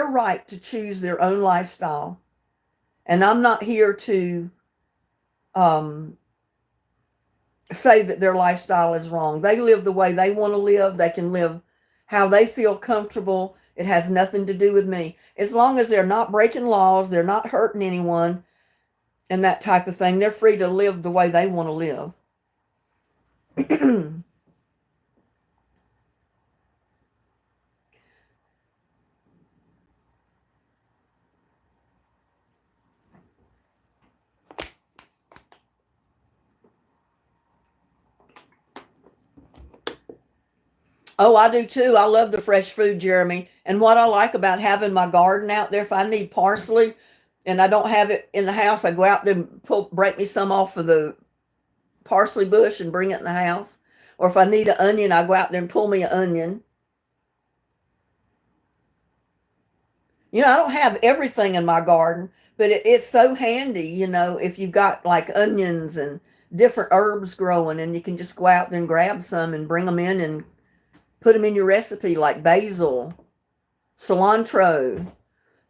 right to choose their own lifestyle. And I'm not here to um, say that their lifestyle is wrong. They live the way they want to live. They can live how they feel comfortable. It has nothing to do with me. As long as they're not breaking laws, they're not hurting anyone, and that type of thing, they're free to live the way they want to live. Oh, I do too. I love the fresh food, Jeremy. And what I like about having my garden out there, if I need parsley and I don't have it in the house, I go out there and break me some off of the parsley bush and bring it in the house. Or if I need an onion, I go out there and pull me an onion. I don't have everything in my garden, but it's so handy, if you've got like onions and different herbs growing, and you can just go out there and grab some and bring them in and put them in your recipe, like basil, cilantro,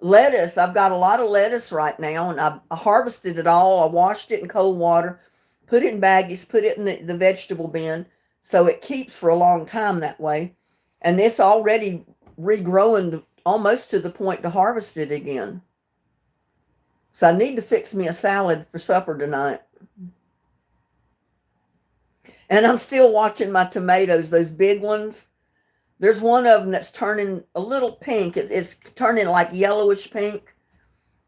lettuce. I've got a lot of lettuce right now, and I harvested it all. I washed it in cold water, put it in baggies, put it in the vegetable bin, so it keeps for a long time that way. And it's already regrowing almost to the point to harvest it again. So I need to fix me a salad for supper tonight. And I'm still watching my tomatoes, those big ones. There's one of them that's turning a little pink. It's turning like yellowish pink.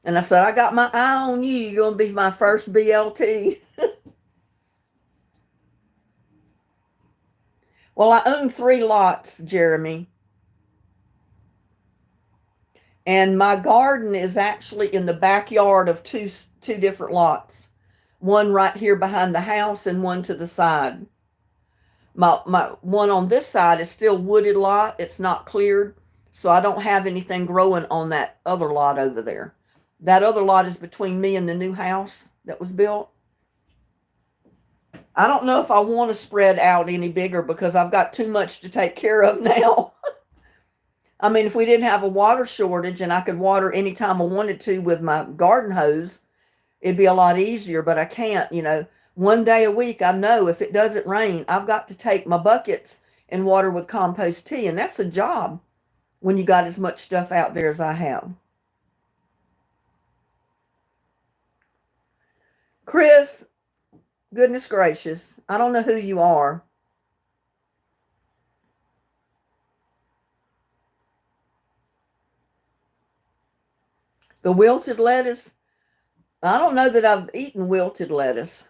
And I said, I got my eye on you. You're going to be my first BLT. Well, I own 3 lots, Jeremy. And my garden is actually in the backyard of two different lots. One right here behind the house and one to the side. My one on this side is still wooded lot. It's not cleared, so I don't have anything growing on that other lot over there. That other lot is between me and the new house that was built. I don't know if I want to spread out any bigger because I've got too much to take care of now. I mean, if we didn't have a water shortage and I could water anytime I wanted to with my garden hose, it'd be a lot easier, but I can't, 1 day a week. I know if it doesn't rain, I've got to take my buckets and water with compost tea. And that's a job when you got as much stuff out there as I have. Chris, goodness gracious, I don't know who you are. The wilted lettuce, I don't know that I've eaten wilted lettuce.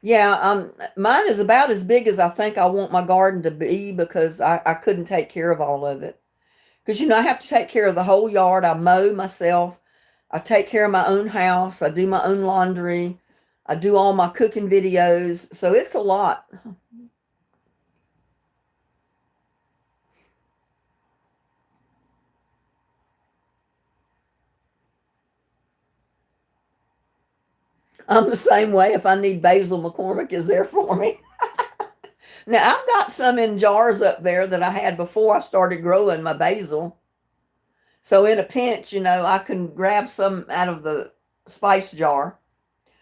Yeah, mine is about as big as I think I want my garden to be because I couldn't take care of all of it. Because, I have to take care of the whole yard. I mow myself. I take care of my own house. I do my own laundry. I do all my cooking videos. So it's a lot. I'm the same way. If I need basil, McCormick is there for me. Now, I've got some in jars up there that I had before I started growing my basil. So in a pinch, I can grab some out of the spice jar.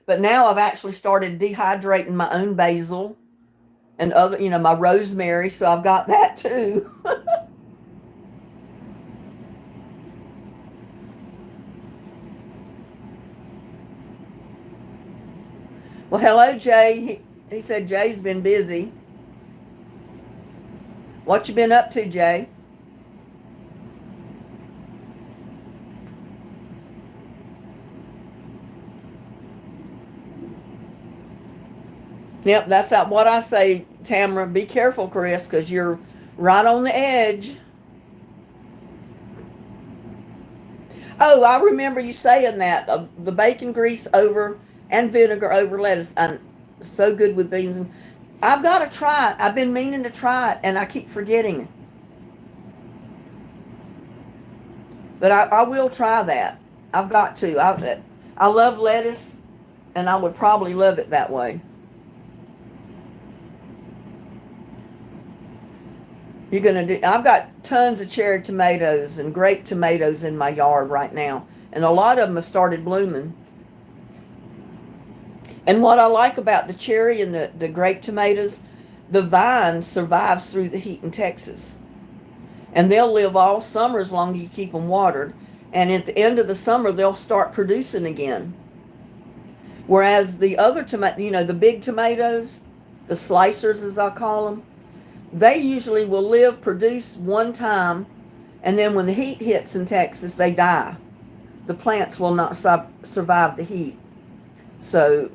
But now I've actually started dehydrating my own basil and other, my rosemary. So I've got that too. Well, hello, Jay. He said Jay's been busy. What you been up to, Jay? Yep, that's not what I say, Tamara. Be careful, Chris, because you're right on the edge. Oh, I remember you saying that the bacon grease over and vinegar over lettuce. I'm so good with beans. I've got to try it. I've been meaning to try it, and I keep forgetting. But I will try that. I've got to. I love lettuce, and I would probably love it that way. You're gonna do. I've got tons of cherry tomatoes and grape tomatoes in my yard right now, and a lot of them have started blooming. And what I like about the cherry and the grape tomatoes, the vine survives through the heat in Texas, and they'll live all summer as long as you keep them watered. And at the end of the summer, they'll start producing again. Whereas the other tomato, the big tomatoes, the slicers as I call them, they usually will live, produce one time, and then when the heat hits in Texas, they die. The plants will not survive the heat. So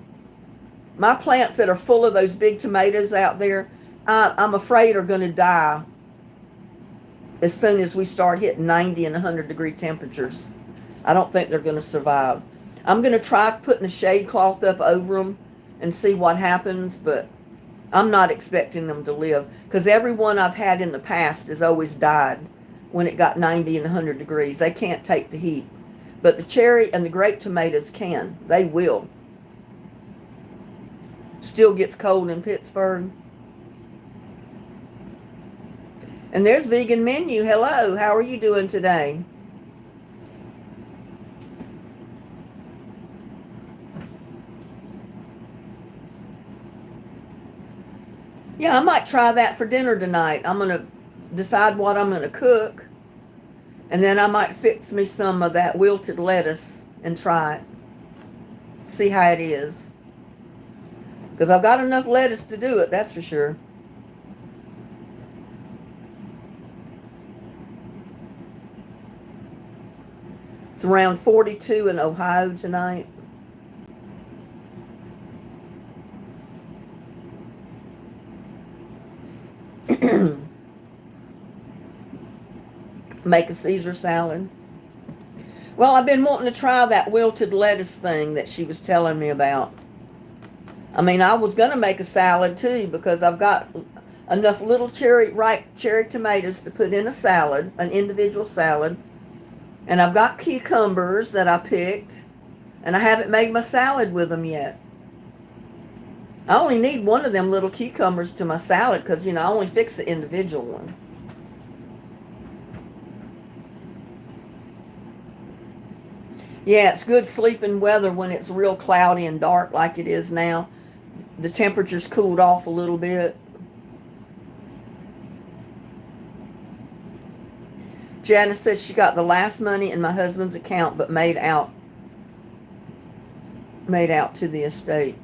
my plants that are full of those big tomatoes out there, I'm afraid are going to die as soon as we start hitting 90 and 100-degree temperatures. I don't think they're going to survive. I'm going to try putting a shade cloth up over them and see what happens, but I'm not expecting them to live because every one I've had in the past has always died when it got 90 and 100 degrees. They can't take the heat. But the cherry and the grape tomatoes can. They will. Still gets cold in Pittsburgh. And there's Vegan Menu. Hello, how are you doing today? Yeah, I might try that for dinner tonight. I'm going to decide what I'm going to cook. And then I might fix me some of that wilted lettuce and try it. See how it is. Because I've got enough lettuce to do it, that's for sure. It's around 42 in Ohio tonight. Make a Caesar salad. Well, I've been wanting to try that wilted lettuce thing that she was telling me about. I mean, I was going to make a salad too because I've got enough little ripe cherry tomatoes to put in a salad, an individual salad. And I've got cucumbers that I picked, and I haven't made my salad with them yet. I only need one of them little cucumbers to my salad because, I only fix the individual one. Yeah, it's good sleeping weather when it's real cloudy and dark like it is now. The temperature's cooled off a little bit. Janice says she got the last money in my husband's account but made out to the estate.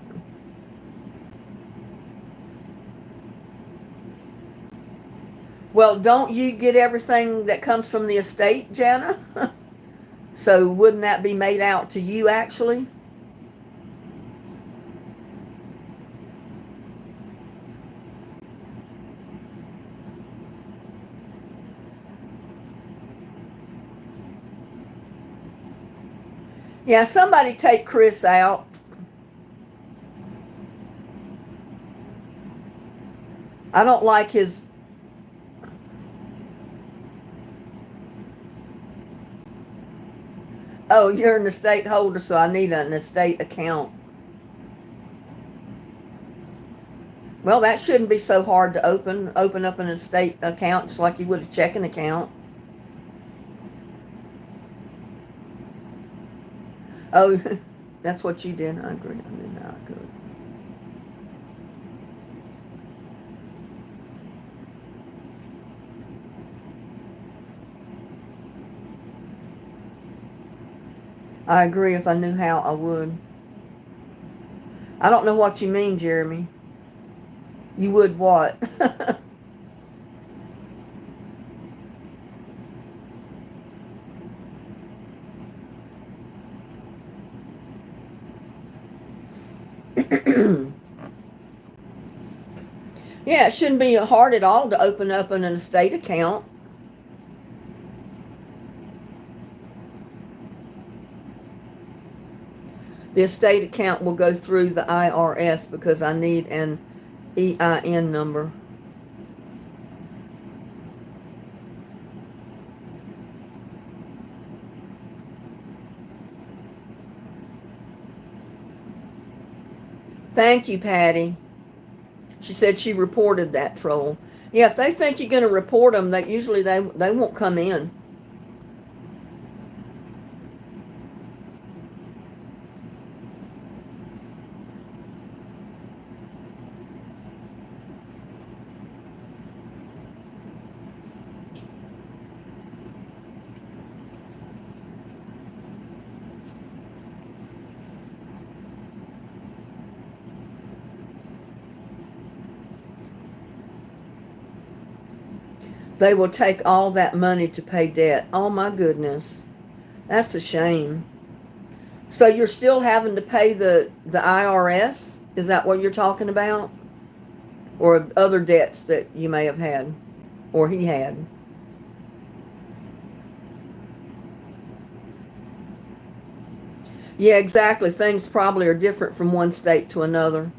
Well, don't you get everything that comes from the estate, Jana? So wouldn't that be made out to you actually? Yeah, somebody take Chris out. I don't like his. Oh, you're an estate holder, so I need an estate account. Well, that shouldn't be so hard to open. Open up an estate account just like you would a checking account. Oh, that's what you did. I agree. I mean, I could. I agree. If I knew how, I would. I don't know what you mean, Jeremy. You would what? Yeah, it shouldn't be hard at all to open up an estate account. The estate account will go through the IRS because I need an EIN number. Thank you, Patty. She said she reported that troll. Yeah, if they think you're going to report them, that usually they won't come in. They will take all that money to pay debt. Oh my goodness. That's a shame. So you're still having to pay the IRS? Is that what you're talking about? Or other debts that you may have had or he had? Yeah, exactly. Things probably are different from one state to another.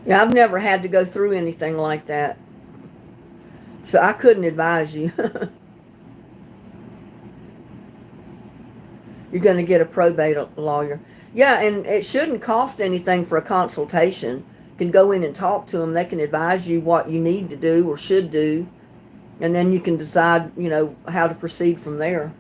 Yeah, I've never had to go through anything like that. So I couldn't advise you. You're going to get a probate lawyer. Yeah, and it shouldn't cost anything for a consultation. You can go in and talk to them. They can advise you what you need to do or should do, and then you can decide, how to proceed from there.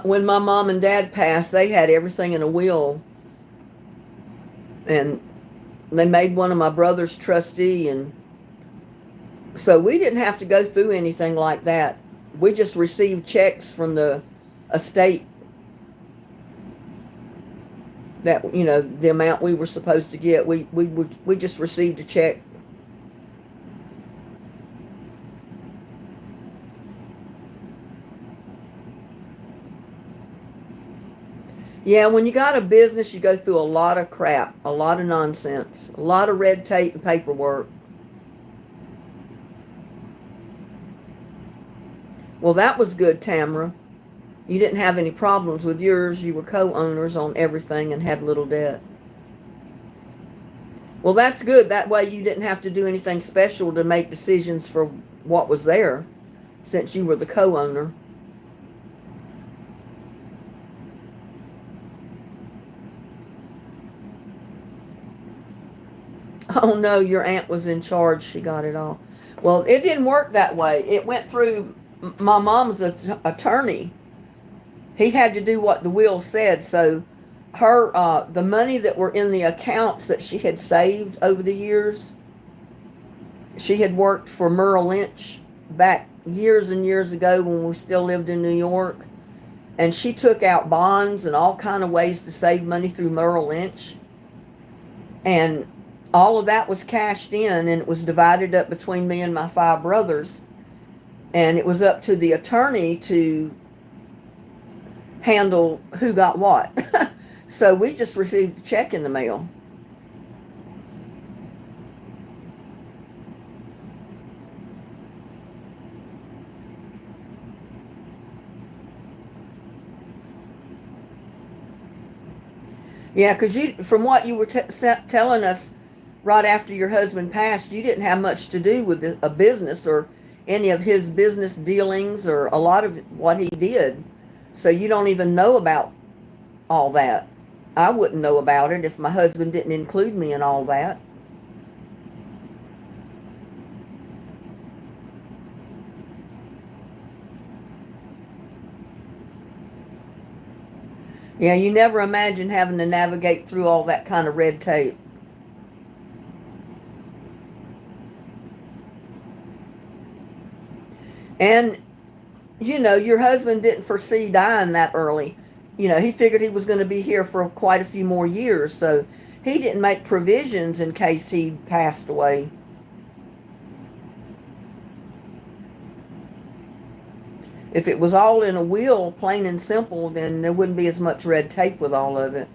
When my mom and dad passed, they had everything in a will, and they made one of my brothers trustee, and so we didn't have to go through anything like that. We just received checks from the estate that the amount we were supposed to get. We just received a check. Yeah, when you got a business, you go through a lot of crap, a lot of nonsense, a lot of red tape and paperwork. Well, that was good, Tamara. You didn't have any problems with yours. You were co-owners on everything and had little debt. Well, that's good. That way you didn't have to do anything special to make decisions for what was there, since you were the co-owner. Oh no, your aunt was in charge. She got it all. Well, it didn't work that way. It went through my mom's attorney. He had to do what the will said. So the money that were in the accounts that she had saved over the years, she had worked for Merrill Lynch back years and years ago when we still lived in New York. And she took out bonds and all kind of ways to save money through Merrill Lynch. And all of that was cashed in, and it was divided up between me and my five brothers. And it was up to the attorney to handle who got what. So we just received a check in the mail. Yeah, because from what you were telling us right after your husband passed, you didn't have much to do with a business or any of his business dealings or a lot of what he did. So you don't even know about all that. I wouldn't know about it if my husband didn't include me in all that. Yeah, you never imagine having to navigate through all that kind of red tape. And, your husband didn't foresee dying that early. He figured he was going to be here for quite a few more years, so he didn't make provisions in case he passed away. If it was all in a will, plain and simple, then there wouldn't be as much red tape with all of it.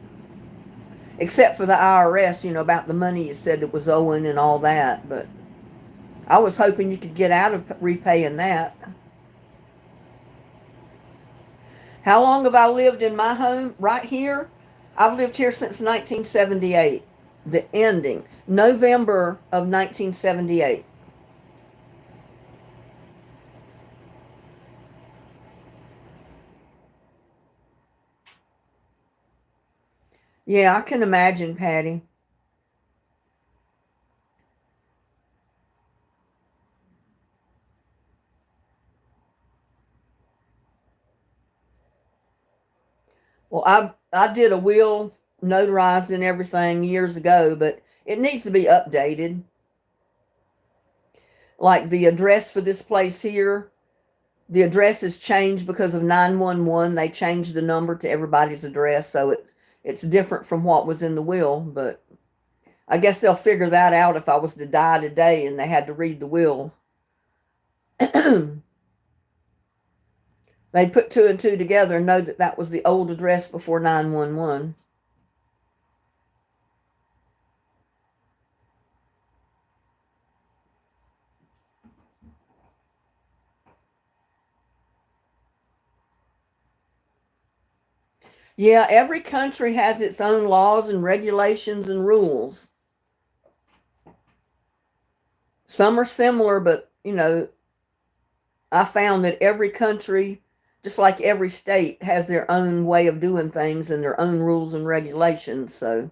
Except for the IRS, about the money you said it was owing and all that. But I was hoping you could get out of repaying that. How long have I lived in my home? Right here? I've lived here since 1978. The ending. November of 1978. Yeah, I can imagine, Patty. Well, I did a will notarized and everything years ago, but it needs to be updated. Like the address for this place here, the address is changed because of 911. They changed the number to everybody's address, so it's different from what was in the will, but I guess they'll figure that out if I was to die today and they had to read the will. They'd put two and two together and know that that was the old address before 911. Yeah, every country has its own laws and regulations and rules. Some are similar, but I found that every country, just like every state, has their own way of doing things and their own rules and regulations. So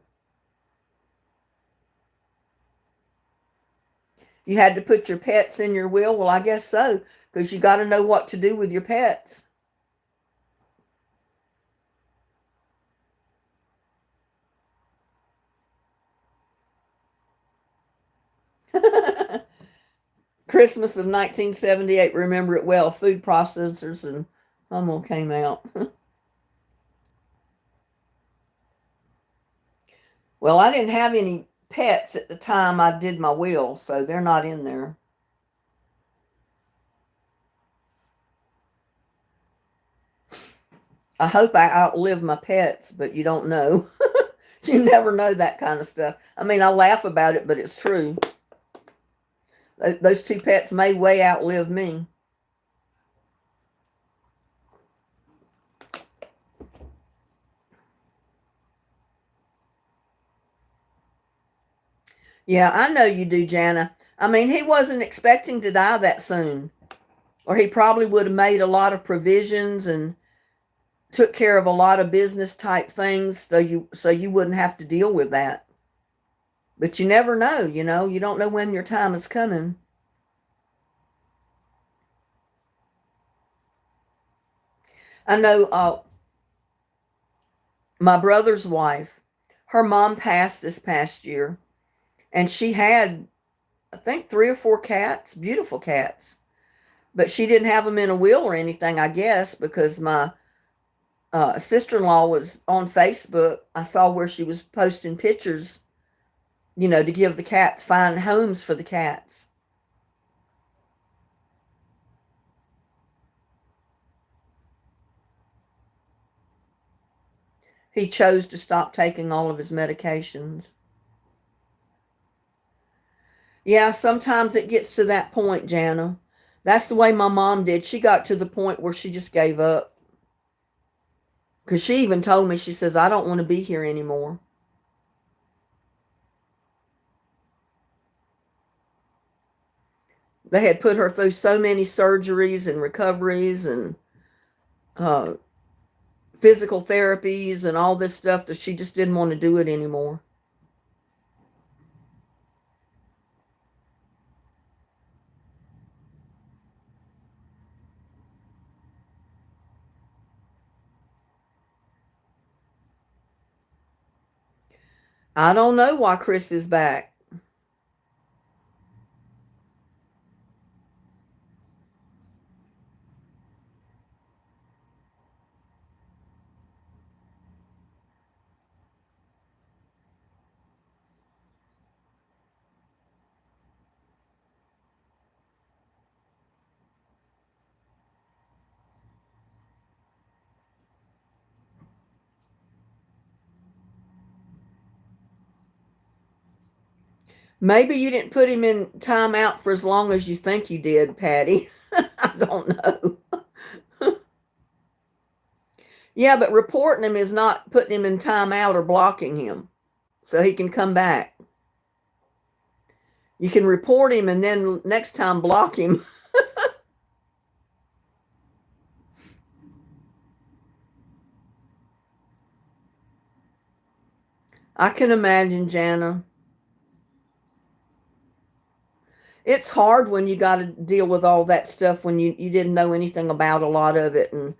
you had to put your pets in your will? Well, I guess so, because you got to know what to do with your pets. Christmas of 1978, remember it well. Food processors and Hummel came out. Well, I didn't have any pets at the time I did my will, so they're not in there. I hope I outlive my pets, but you don't know. You never know that kind of stuff. I mean, I laugh about it, but it's true. Those two pets may way outlive me. Yeah, I know you do, Jana. I mean, he wasn't expecting to die that soon, or he probably would have made a lot of provisions and took care of a lot of business type things so you wouldn't have to deal with that. But you never know, you know. You don't know when your time is coming. I know my brother's wife, her mom passed this past year, and she had, I think, 3 or 4 cats, beautiful cats. But she didn't have them in a will or anything, I guess, because my sister-in-law was on Facebook. I saw where she was posting pictures, you know, to give the cats, find homes for the cats. He chose to stop taking all of his medications. Yeah, sometimes it gets to that point, Jana. That's the way my mom did. She got to the point where she just gave up. Because she even told me, she says, I don't want to be here anymore. They had put her through so many surgeries and recoveries and uh, physical therapies and all this stuff that she just didn't want to do it anymore. I don't know why Chris is back. Maybe you didn't put him in timeout for as long as you think you did, Patty. I don't know. Yeah, but reporting him is not putting him in timeout or blocking him so he can come back. You can report him and then next time block him. I can imagine, Jana. It's hard when you got to deal with all that stuff when you didn't know anything about a lot of it, and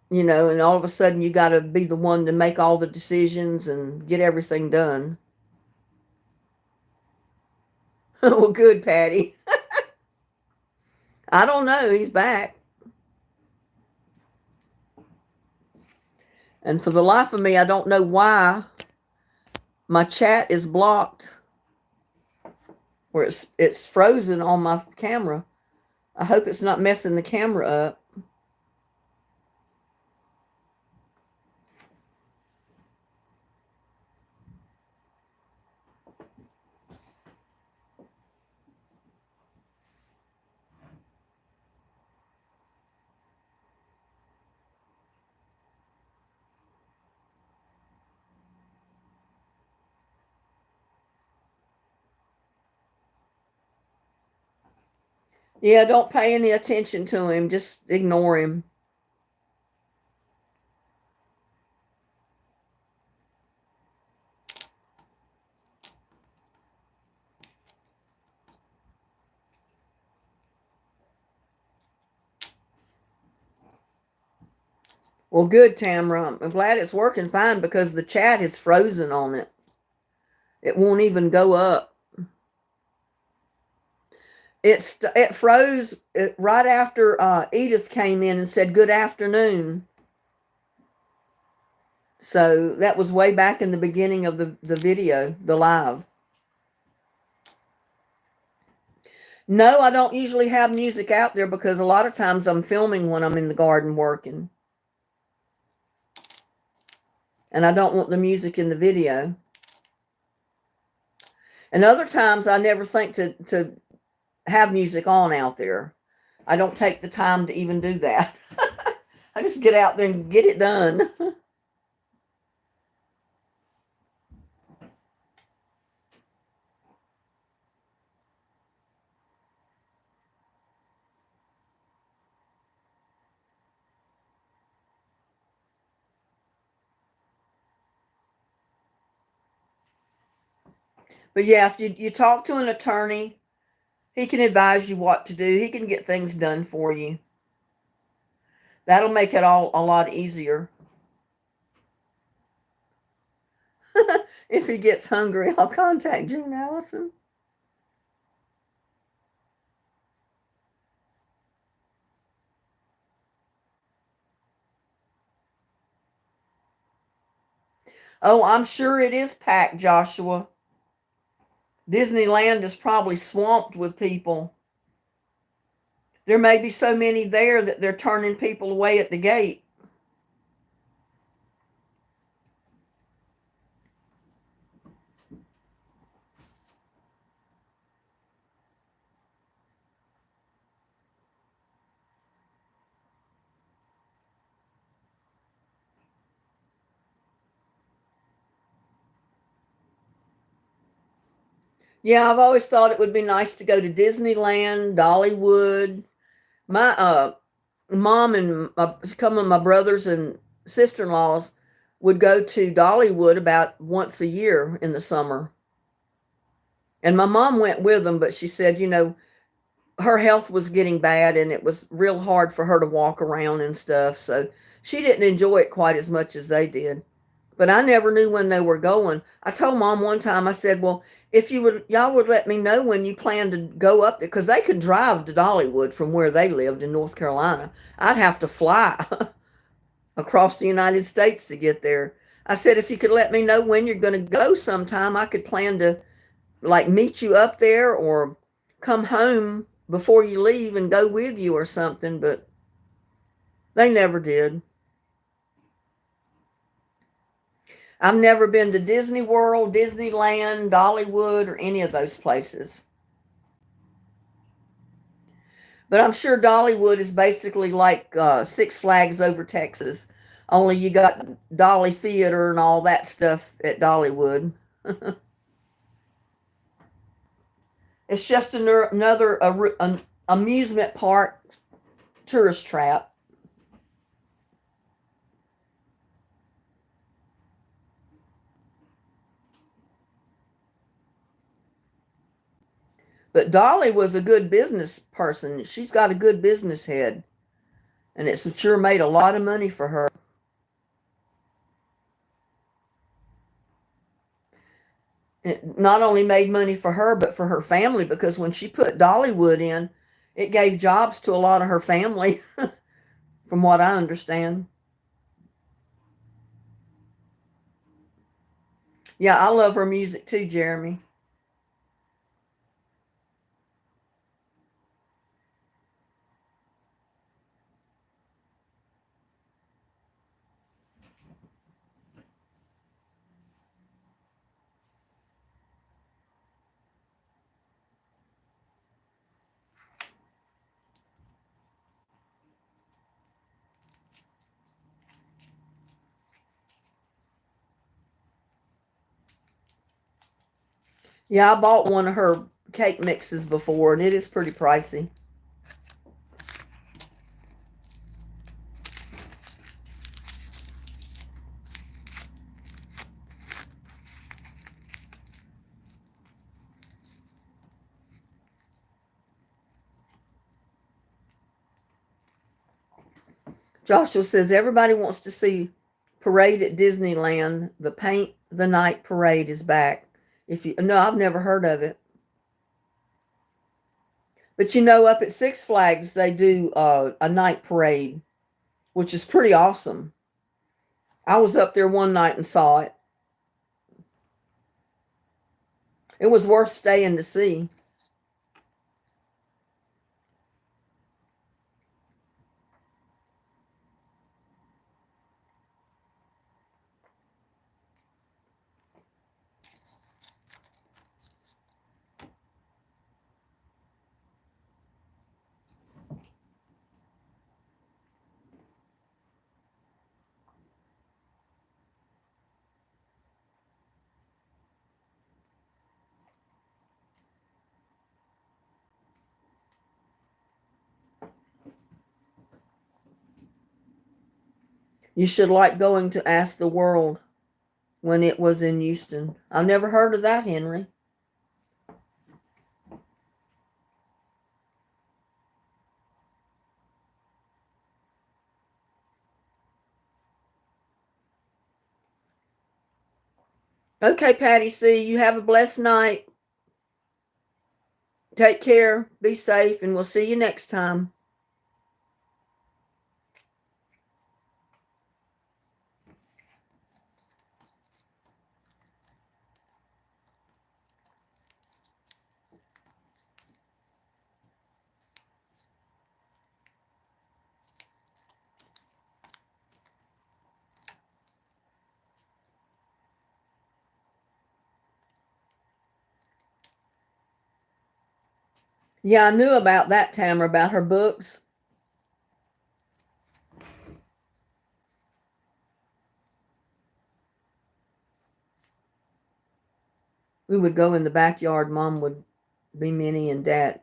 you know, and all of a sudden you got to be the one to make all the decisions and get everything done. Well, good, Patty. I don't know. He's back. And for the life of me, I don't know why my chat is blocked or it's frozen on my camera. I hope it's not messing the camera up. Yeah, don't pay any attention to him. Just ignore him. Well, good, Tamara. I'm glad it's working fine because the chat is frozen on it. It won't even go up. It froze right after Edith came in and said good afternoon. So that was way back in the beginning of the video, the live. No, I don't usually have music out there because a lot of times I'm filming when I'm in the garden working. And I don't want the music in the video. And other times I never think to have music on out there. I don't take the time to even do that. I just get out there and get it done. But yeah, if you talk to an attorney, he can advise you what to do. He can get things done for you. That'll make it all a lot easier. If he gets hungry, I'll contact June Allison. Oh, I'm sure it is packed, Joshua. Disneyland is probably swamped with people. There may be so many there that they're turning people away at the gate. Yeah, I've always thought it would be nice to go to Disneyland, Dollywood. My mom and some of my brothers and sister-in-laws would go to Dollywood about once a year in the summer. And my mom went with them, but she said, her health was getting bad and it was real hard for her to walk around and stuff. So she didn't enjoy it quite as much as they did. But I never knew when they were going. I told mom one time, I said, well, if y'all would let me know when you plan to go up there, because they could drive to Dollywood from where they lived in North Carolina. I'd have to fly across the United States to get there. I said, if you could let me know when you're going to go sometime, I could plan to like meet you up there or come home before you leave and go with you or something. But they never did. I've never been to Disney World, Disneyland, Dollywood, or any of those places. But I'm sure Dollywood is basically like Six Flags over Texas. Only you got Dolly Theater and all that stuff at Dollywood. It's just another an amusement park tourist trap. But Dolly was a good business person. She's got a good business head, and it's sure made a lot of money for her. It not only made money for her, but for her family because when she put Dollywood in, it gave jobs to a lot of her family, from what I understand. Yeah, I love her music too, Jeremy. Yeah, I bought one of her cake mixes before, and it is pretty pricey. Joshua says everybody wants to see parade at Disneyland. The Paint the Night parade is back. If you no, I've never heard of it. But up at Six Flags they do a night parade, which is pretty awesome. I was up there one night and saw it. It was worth staying to see. You should like going to Ask the World when it was in Houston. I've never heard of that, Henry. Okay, Patty C, you have a blessed night. Take care, be safe, and we'll see you next time. Yeah, I knew about that, Tamara, about her books. We would go in the backyard. Mom would be Minnie and Dad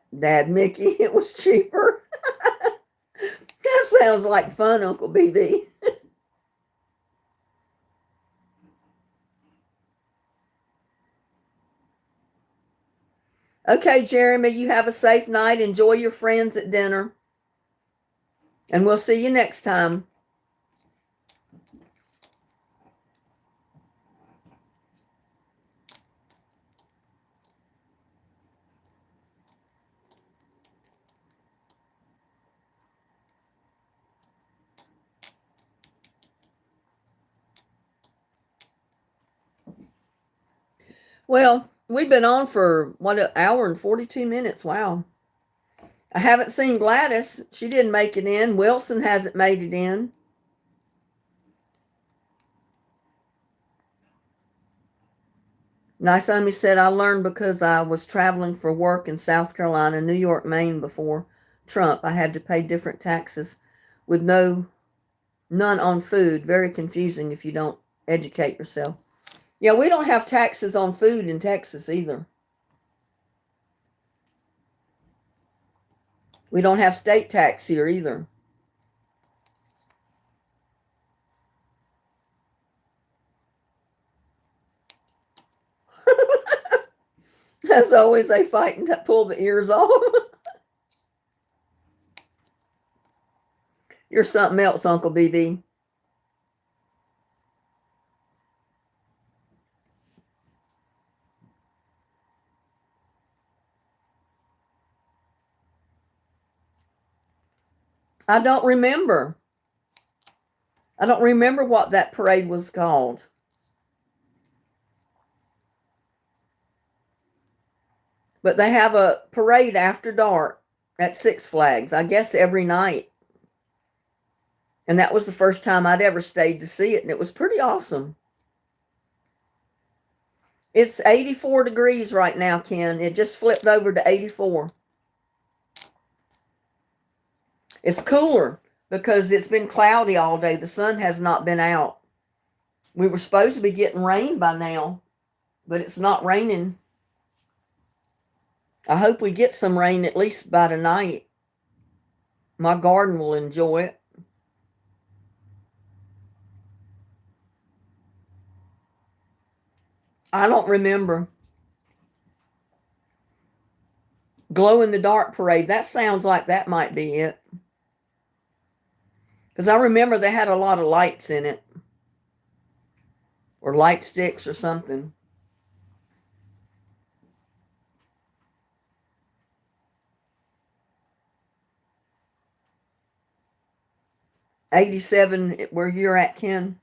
Mickey. It was cheaper. That sounds like fun, Uncle BB. Okay, Jeremy, you have a safe night. Enjoy your friends at dinner. And we'll see you next time. Well, we've been on for what, an hour and 42 minutes. Wow. I haven't seen Gladys. She didn't make it in. Wilson hasn't made it in. Nice said, I learned because I was traveling for work in South Carolina, New York, Maine before Trump. I had to pay different taxes with none on food. Very confusing if you don't educate yourself. Yeah, we don't have taxes on food in Texas either. We don't have state tax here either. As always, they fight and pull the ears off. You're something else, Uncle BB. I don't remember. I don't remember what that parade was called. But they have a parade after dark at Six Flags, I guess every night. And that was the first time I'd ever stayed to see it, and it was pretty awesome. It's 84 degrees right now, Ken. It just flipped over to 84. It's cooler because it's been cloudy all day. The sun has not been out. We were supposed to be getting rain by now, but it's not raining. I hope we get some rain at least by tonight. My garden will enjoy it. I don't remember. Glow in the dark parade. That sounds like that might be it. Because I remember they had a lot of lights in it, or light sticks or something. 87, where you're at, Ken?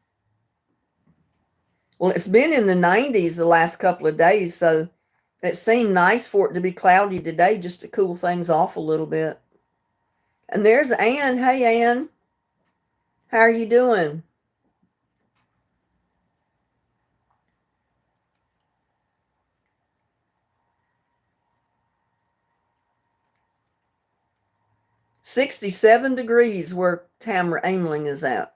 Well, it's been in the 90s the last couple of days, so it seemed nice for it to be cloudy today just to cool things off a little bit. And there's Ann. Hey, Ann. How are you doing? 67 degrees where Tamara Aimling is at.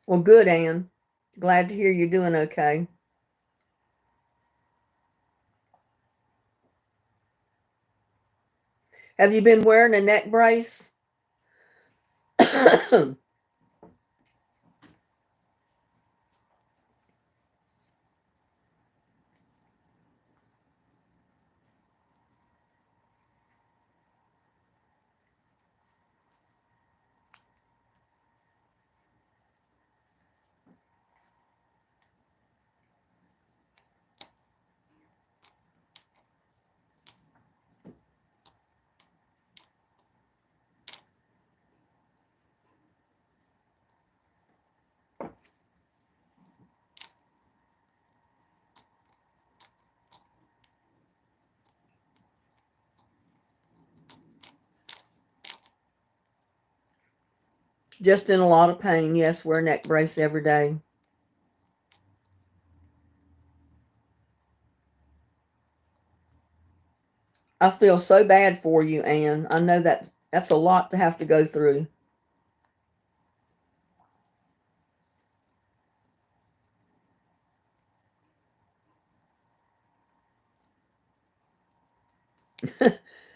Well, good, Ann. Glad to hear you're doing okay. Have you been wearing a neck brace? Just in a lot of pain. Yes, wear a neck brace every day. I feel so bad for you, Anne. I know that's a lot to have to go through.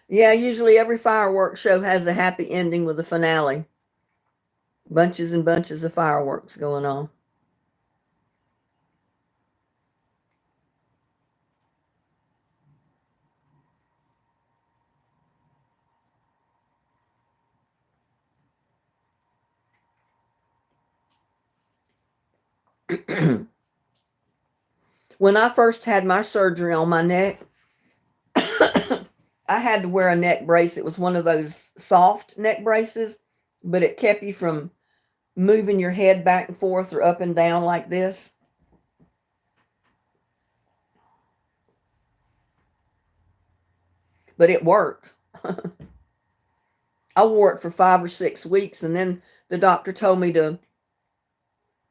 Yeah, usually every fireworks show has a happy ending with a finale. Bunches and bunches of fireworks going on. When I first had my surgery on my neck, I had to wear a neck brace. It was one of those soft neck braces, but it kept you from moving your head back and forth or up and down like this. But it worked. I wore it for 5 or 6 weeks, and then the doctor told me to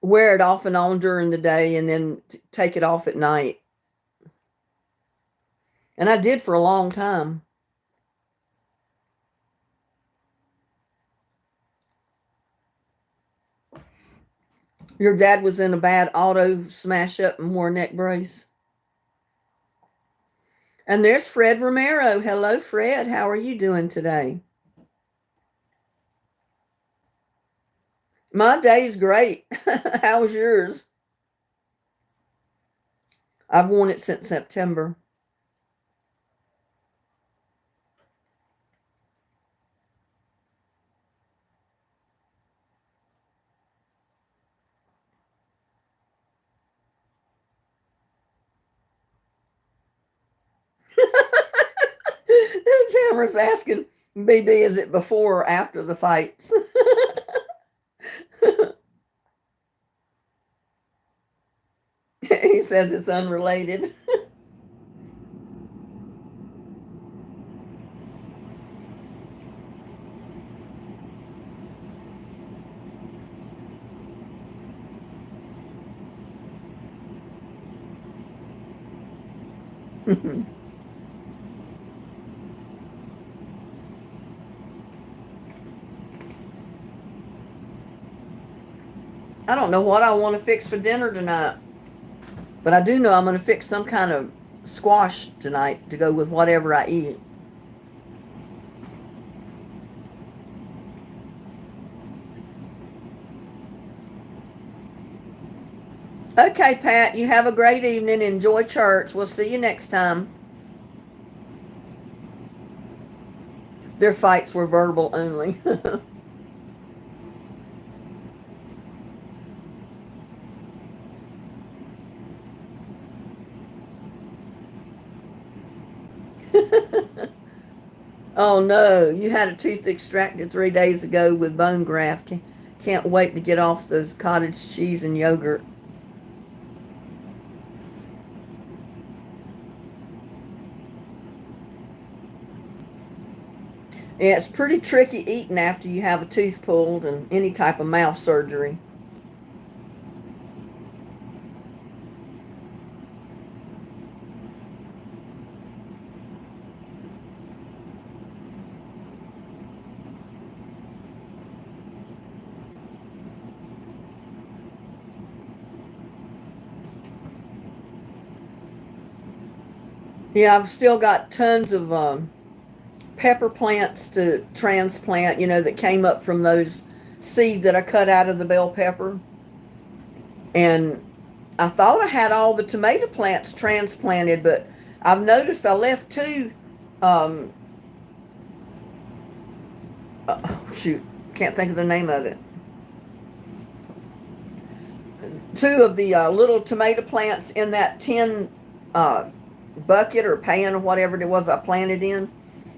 wear it off and on during the day and then take it off at night. And I did for a long time. Your dad was in a bad auto smash up and wore a neck brace. And there's Fred Romero. Hello, Fred. How are you doing today? My day's great. How was yours? I've worn it since September. Tamara's asking, BB, is it before or after the fights? He says it's unrelated. I don't know what I want to fix for dinner tonight, but I do know I'm going to fix some kind of squash tonight to go with whatever I eat. Okay, Pat, you have a great evening. Enjoy church. We'll see you next time. Their fights were verbal only. Oh no, you had a tooth extracted 3 days ago with bone graft. Can't wait to get off the cottage cheese and yogurt. Yeah, it's pretty tricky eating after you have a tooth pulled and any type of mouth surgery. Yeah, I've still got tons of pepper plants to transplant, that came up from those seed that I cut out of the bell pepper. And I thought I had all the tomato plants transplanted, but I've noticed I left two. Um, Shoot, can't think of the name of it. Two of the little tomato plants in that tin uh, bucket or pan or whatever it was I planted in.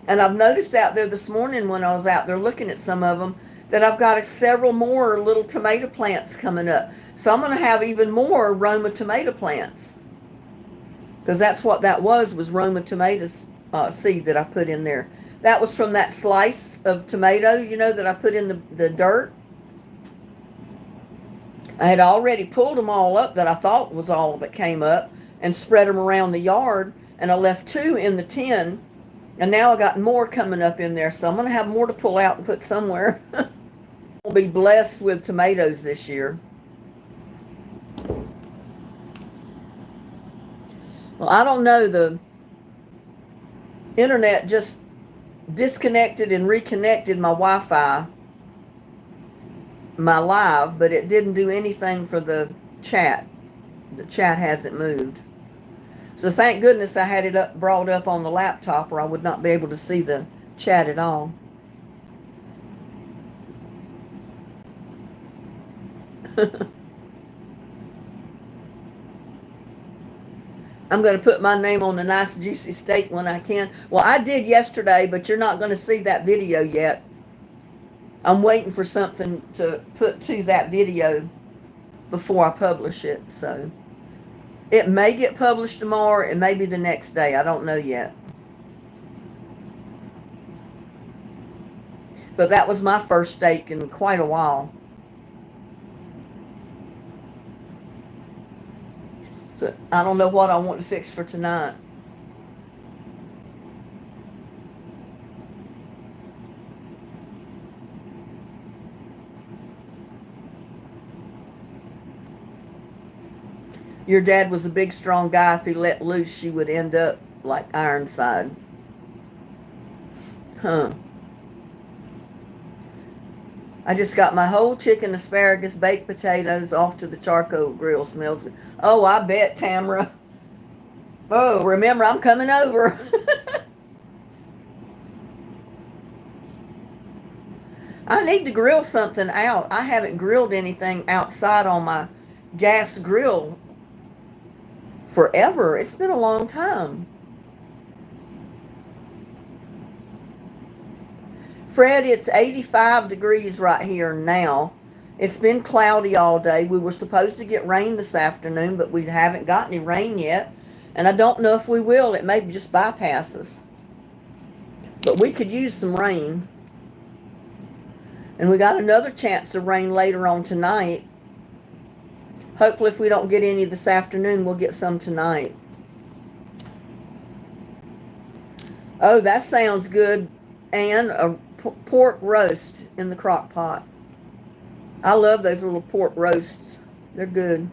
And I've noticed out there this morning when I was out there looking at some of them that I've got several more little tomato plants coming up. So I'm going to have even more Roma tomato plants because that's what that was Roma tomatoes seed that I put in there. That was from that slice of tomato, that I put in the dirt. I had already pulled them all up that I thought was all that came up and spread them around the yard, and I left 2 in the tin, and now I got more coming up in there, so I'm going to have more to pull out and put somewhere. I'll be blessed with tomatoes this year. Well, I don't know, the internet just disconnected and reconnected my Wi-Fi, my live, but it didn't do anything for the chat. The chat hasn't moved. So thank goodness I had it brought up on the laptop, or I would not be able to see the chat at all. I'm going to put my name on a nice juicy steak when I can. Well, I did yesterday, but you're not going to see that video yet. I'm waiting for something to put to that video before I publish it. So it may get published tomorrow. It may be the next day. I don't know yet. But that was my first steak in quite a while. So I don't know what I want to fix for tonight. Your dad was a big, strong guy. If he let loose, she would end up like Ironside. Huh. I just got my whole chicken, asparagus, baked potatoes off to the charcoal grill. Smells good. Oh, I bet, Tamara. Oh, remember, I'm coming over. I need to grill something out. I haven't grilled anything outside on my gas grill forever. It's been a long time. Fred, it's 85 degrees right here now. It's been cloudy all day. We were supposed to get rain this afternoon, but we haven't got any rain yet. And I don't know if we will. It may just bypass us. But we could use some rain. And we got another chance of rain later on tonight. Hopefully if we don't get any this afternoon, we'll get some tonight. Oh, that sounds good. And a pork roast in the crock pot. I love those little pork roasts. They're good.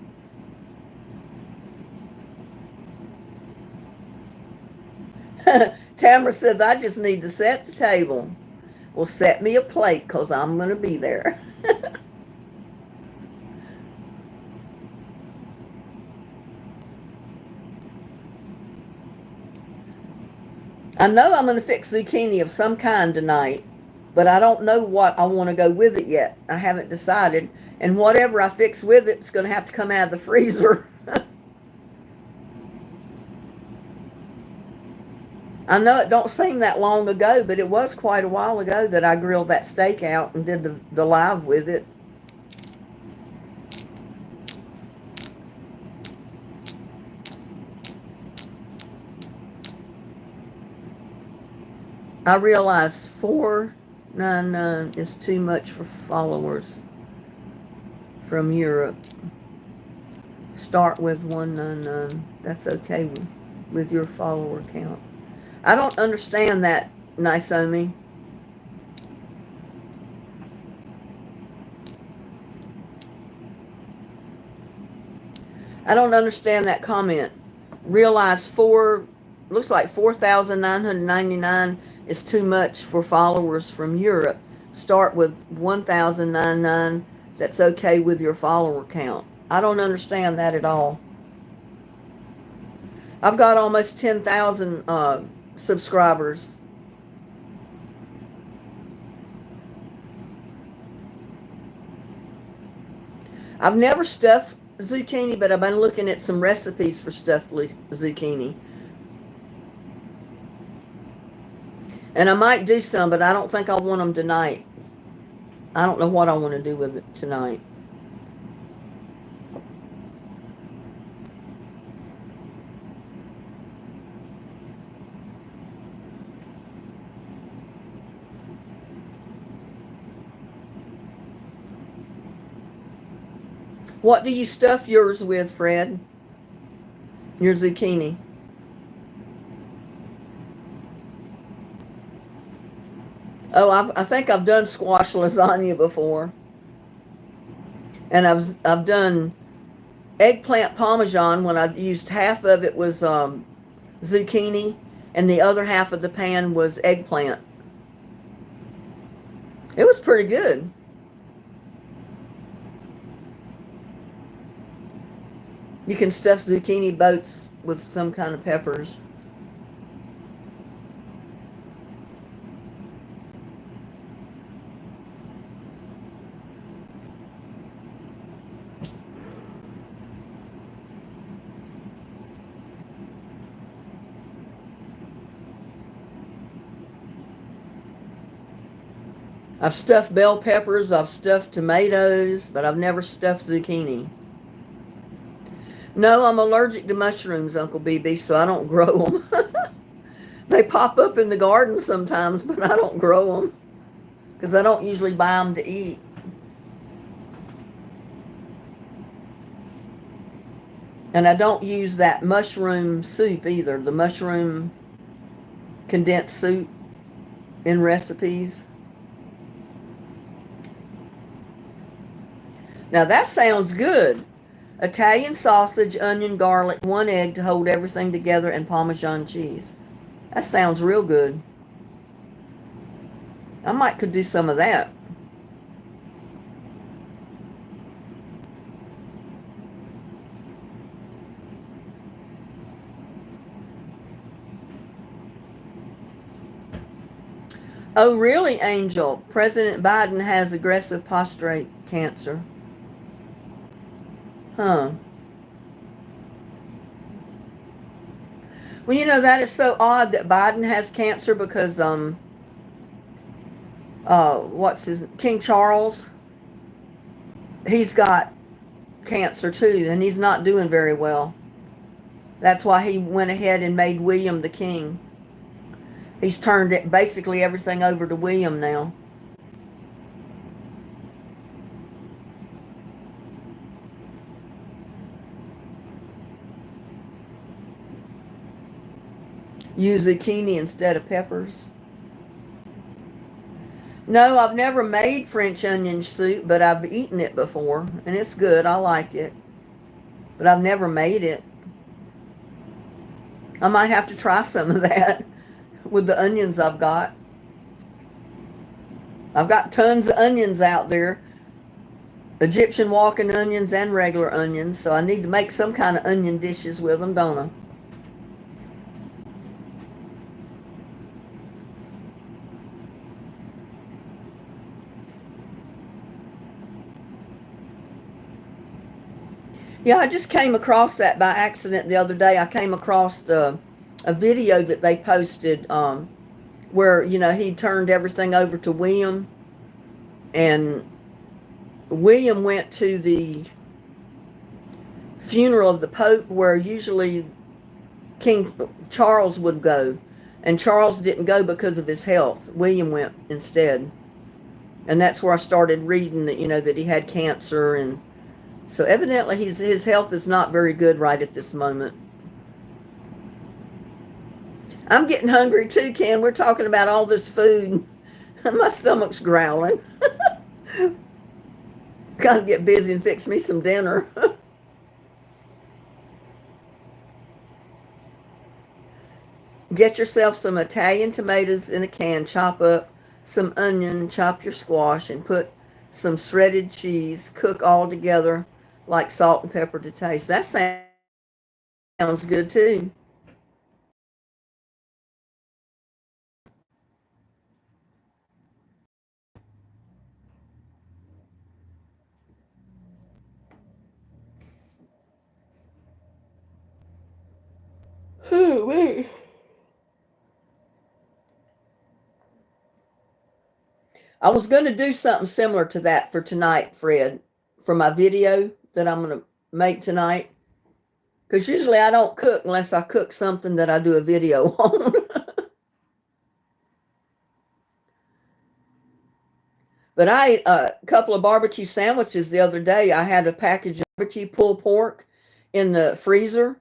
Tamara says, I just need to set the table. Well, set me a plate because I'm going to be there. I know I'm going to fix zucchini of some kind tonight, but I don't know what I want to go with it yet. I haven't decided. And whatever I fix with it, it's going to have to come out of the freezer. I know it don't seem that long ago, but it was quite a while ago that I grilled that steak out and did the live with it. I realize 499 is too much for followers from Europe. Start with 199. That's okay with your follower count. I don't understand that, Nisomi. I don't understand that comment. Realize looks like 4,999 is too much for followers from Europe. Start with 1,099. That's okay with your follower count. I don't understand that at all. I've got almost 10,000 subscribers. I've never stuffed zucchini, but I've been looking at some recipes for stuffed zucchini. And I might do some, but I don't think I want them tonight. I don't know what I want to do with it tonight. What do you stuff yours with, Fred? Your zucchini? Oh, I think I've done squash lasagna before, and I've done eggplant parmesan when I used half of it was zucchini, and the other half of the pan was eggplant. It was pretty good. You can stuff zucchini boats with some kind of peppers. I've stuffed bell peppers, I've stuffed tomatoes, but I've never stuffed zucchini. No, I'm allergic to mushrooms, Uncle BB, so I don't grow them. They pop up in the garden sometimes, but I don't grow them because I don't usually buy them to eat. And I don't use that mushroom soup either, the mushroom condensed soup in recipes. Now that sounds good. Italian sausage, onion, garlic, 1 egg to hold everything together, and Parmesan cheese. That sounds real good. I might could do some of that. Oh, really, Angel? President Biden has aggressive prostate cancer. Huh. Well, you know, that is so odd that Biden has cancer because what's his King Charles, he's got cancer too, and he's not doing very well. That's why he went ahead and made William the king. He's turned it, basically everything over to William now. Use zucchini instead of peppers. No, I've never made French onion soup, but I've eaten it before, and it's good. I like it, but I've never made it. I might have to try some of that with the onions I've got. I've got tons of onions out there, Egyptian walking onions and regular onions, so I need to make some kind of onion dishes with them, don't I? Yeah, I just came across that by accident the other day. I came across a video that they posted where, you know, he turned everything over to William, and William went to the funeral of the Pope where usually King Charles would go. And Charles didn't go because of his health. William went instead. And that's where I started reading that, you know, that he had cancer, and so evidently his health is not very good right at this moment. I'm getting hungry too, Ken. We're talking about all this food. My stomach's growling. Gotta get busy and fix me some dinner. Get yourself some Italian tomatoes in a can, chop up some onion, chop your squash, and put some shredded cheese. Cook all together like salt and pepper to taste. That sounds good too. Oh, wait. I was going to do something similar to that for tonight, Fred, for my video that I'm going to make tonight. Because usually I don't cook unless I cook something that I do a video on. But I ate a couple of barbecue sandwiches the other day. I had a package barbecue pulled pork in the freezer,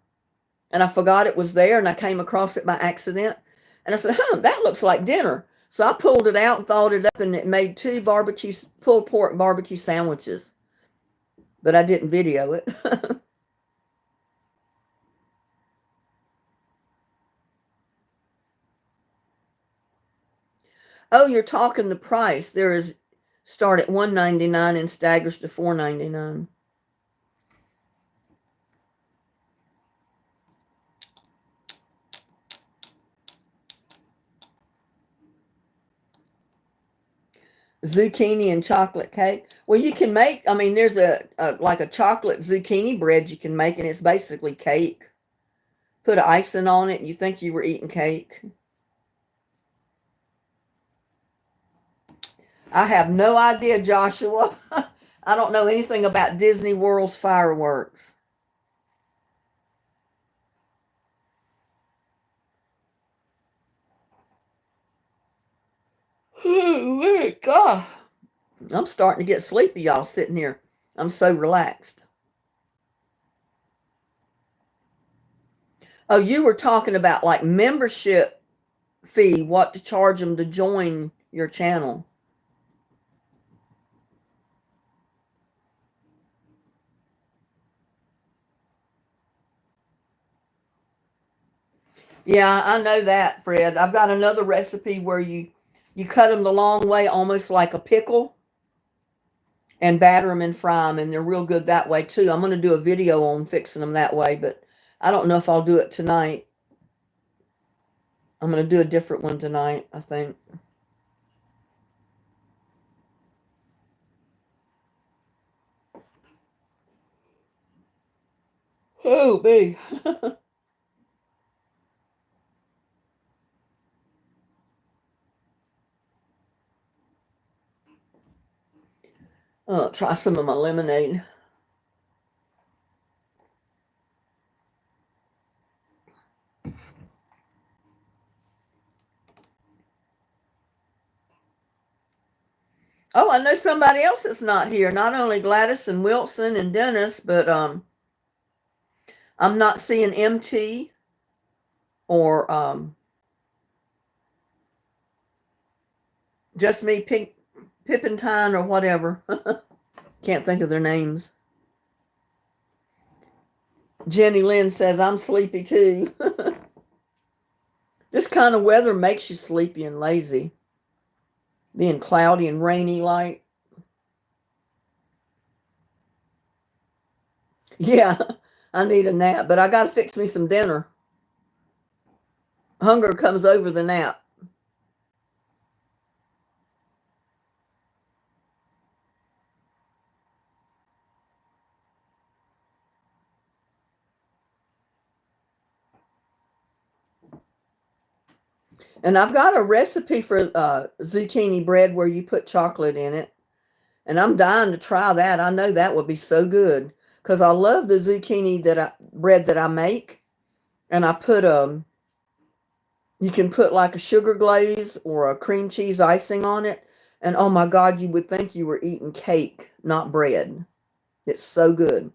and I forgot it was there, and I came across it by accident. And I said, that looks like dinner. So I pulled it out and thawed it up, and it made two barbecue pulled pork barbecue sandwiches. But I didn't video it. Oh, you're talking the price. There is start at $1.99 and staggers to $4.99. Zucchini and chocolate cake. Well, you can make, I mean, there's a like a chocolate zucchini bread you can make, and it's basically cake. Put icing on it, and you think you were eating cake. I have no idea, Joshua. I don't know anything about Disney World's fireworks. Oh, God. I'm starting to get sleepy, y'all, sitting here. I'm so relaxed. Oh, you were talking about like membership fee, what to charge them to join your channel. Yeah, I know that, Fred. I've got another recipe where you cut them the long way, almost like a pickle, and batter them and fry them, and they're real good that way too. I'm going to do a video on fixing them that way, but I don't know if I'll do it tonight. I'm going to do a different one tonight, I think. Oh, me. Try some of my lemonade. Oh, I know somebody else that's not here. Not only Gladys and Wilson and Dennis, but I'm not seeing MT or just me, Pippintine or whatever. Can't think of their names. Jenny Lynn says, I'm sleepy too. This kind of weather makes you sleepy and lazy. Being cloudy and rainy like. Yeah, I need a nap, but I got to fix me some dinner. Hunger comes over the nap. And I've got a recipe for zucchini bread where you put chocolate in it. And I'm dying to try that. I know that would be so good because I love the zucchini bread that I make. And I put you can put like a sugar glaze or a cream cheese icing on it. And oh my God, you would think you were eating cake, not bread. It's so good.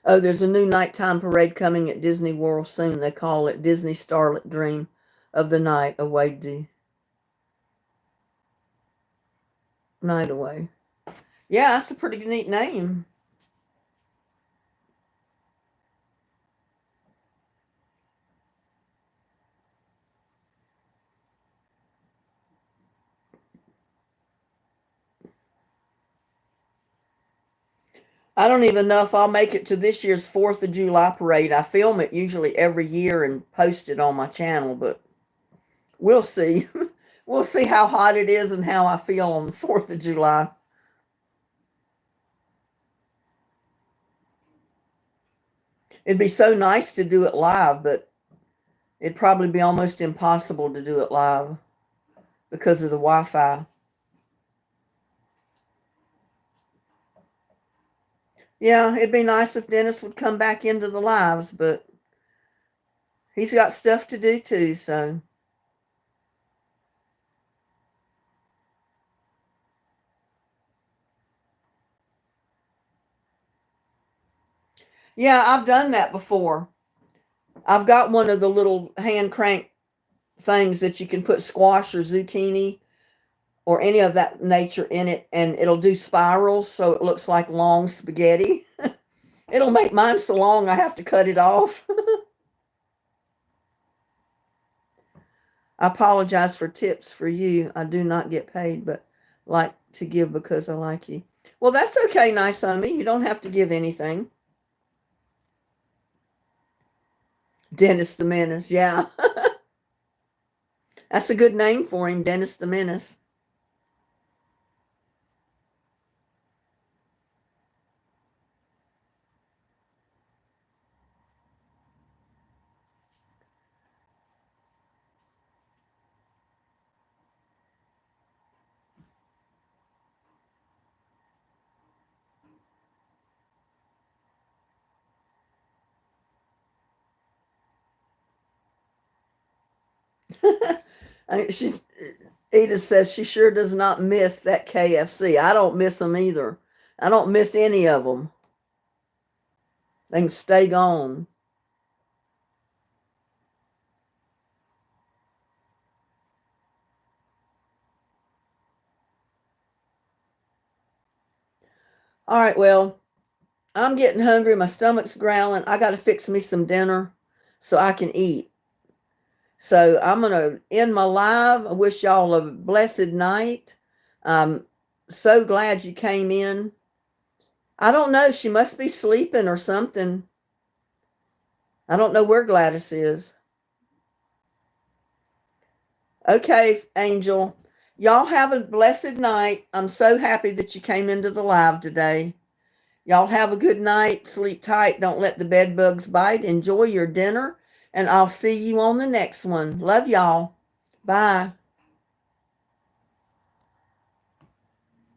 Oh, there's a new nighttime parade coming at Disney World soon. They call it Disney Starlit Dream of the Night Away. Night Away. Yeah, that's a pretty neat name. I don't even know if I'll make it to this year's 4th of July parade. I film it usually every year and post it on my channel, but we'll see. We'll see how hot it is and how I feel on the 4th of July. It'd be so nice to do it live, but it'd probably be almost impossible to do it live because of the Wi-Fi. Yeah, it'd be nice if Dennis would come back into the lives, but he's got stuff to do too, so. Yeah, I've done that before. I've got one of the little hand crank things that you can put squash or zucchini or any of that nature in it, and it'll do spirals so it looks like long spaghetti. It'll make mine so long I have to cut it off. I apologize for tips for you. I do not get paid, but like to give because I like you. Well, that's okay, nice on me. You don't have to give anything. Dennis the Menace, yeah. That's a good name for him, Dennis the Menace. She's Edith says she sure does not miss that KFC. I don't miss them either. I don't miss any of them. They can stay gone. All right, well, I'm getting hungry. My stomach's growling. I got to fix me some dinner so I can eat. So I'm going to end my live. I wish y'all a blessed night. I'm so glad you came in. I don't know. She must be sleeping or something. I don't know where Gladys is. Okay, Angel. Y'all have a blessed night. I'm so happy that you came into the live today. Y'all have a good night. Sleep tight. Don't let the bed bugs bite. Enjoy your dinner. And I'll see you on the next one. Love y'all. Bye.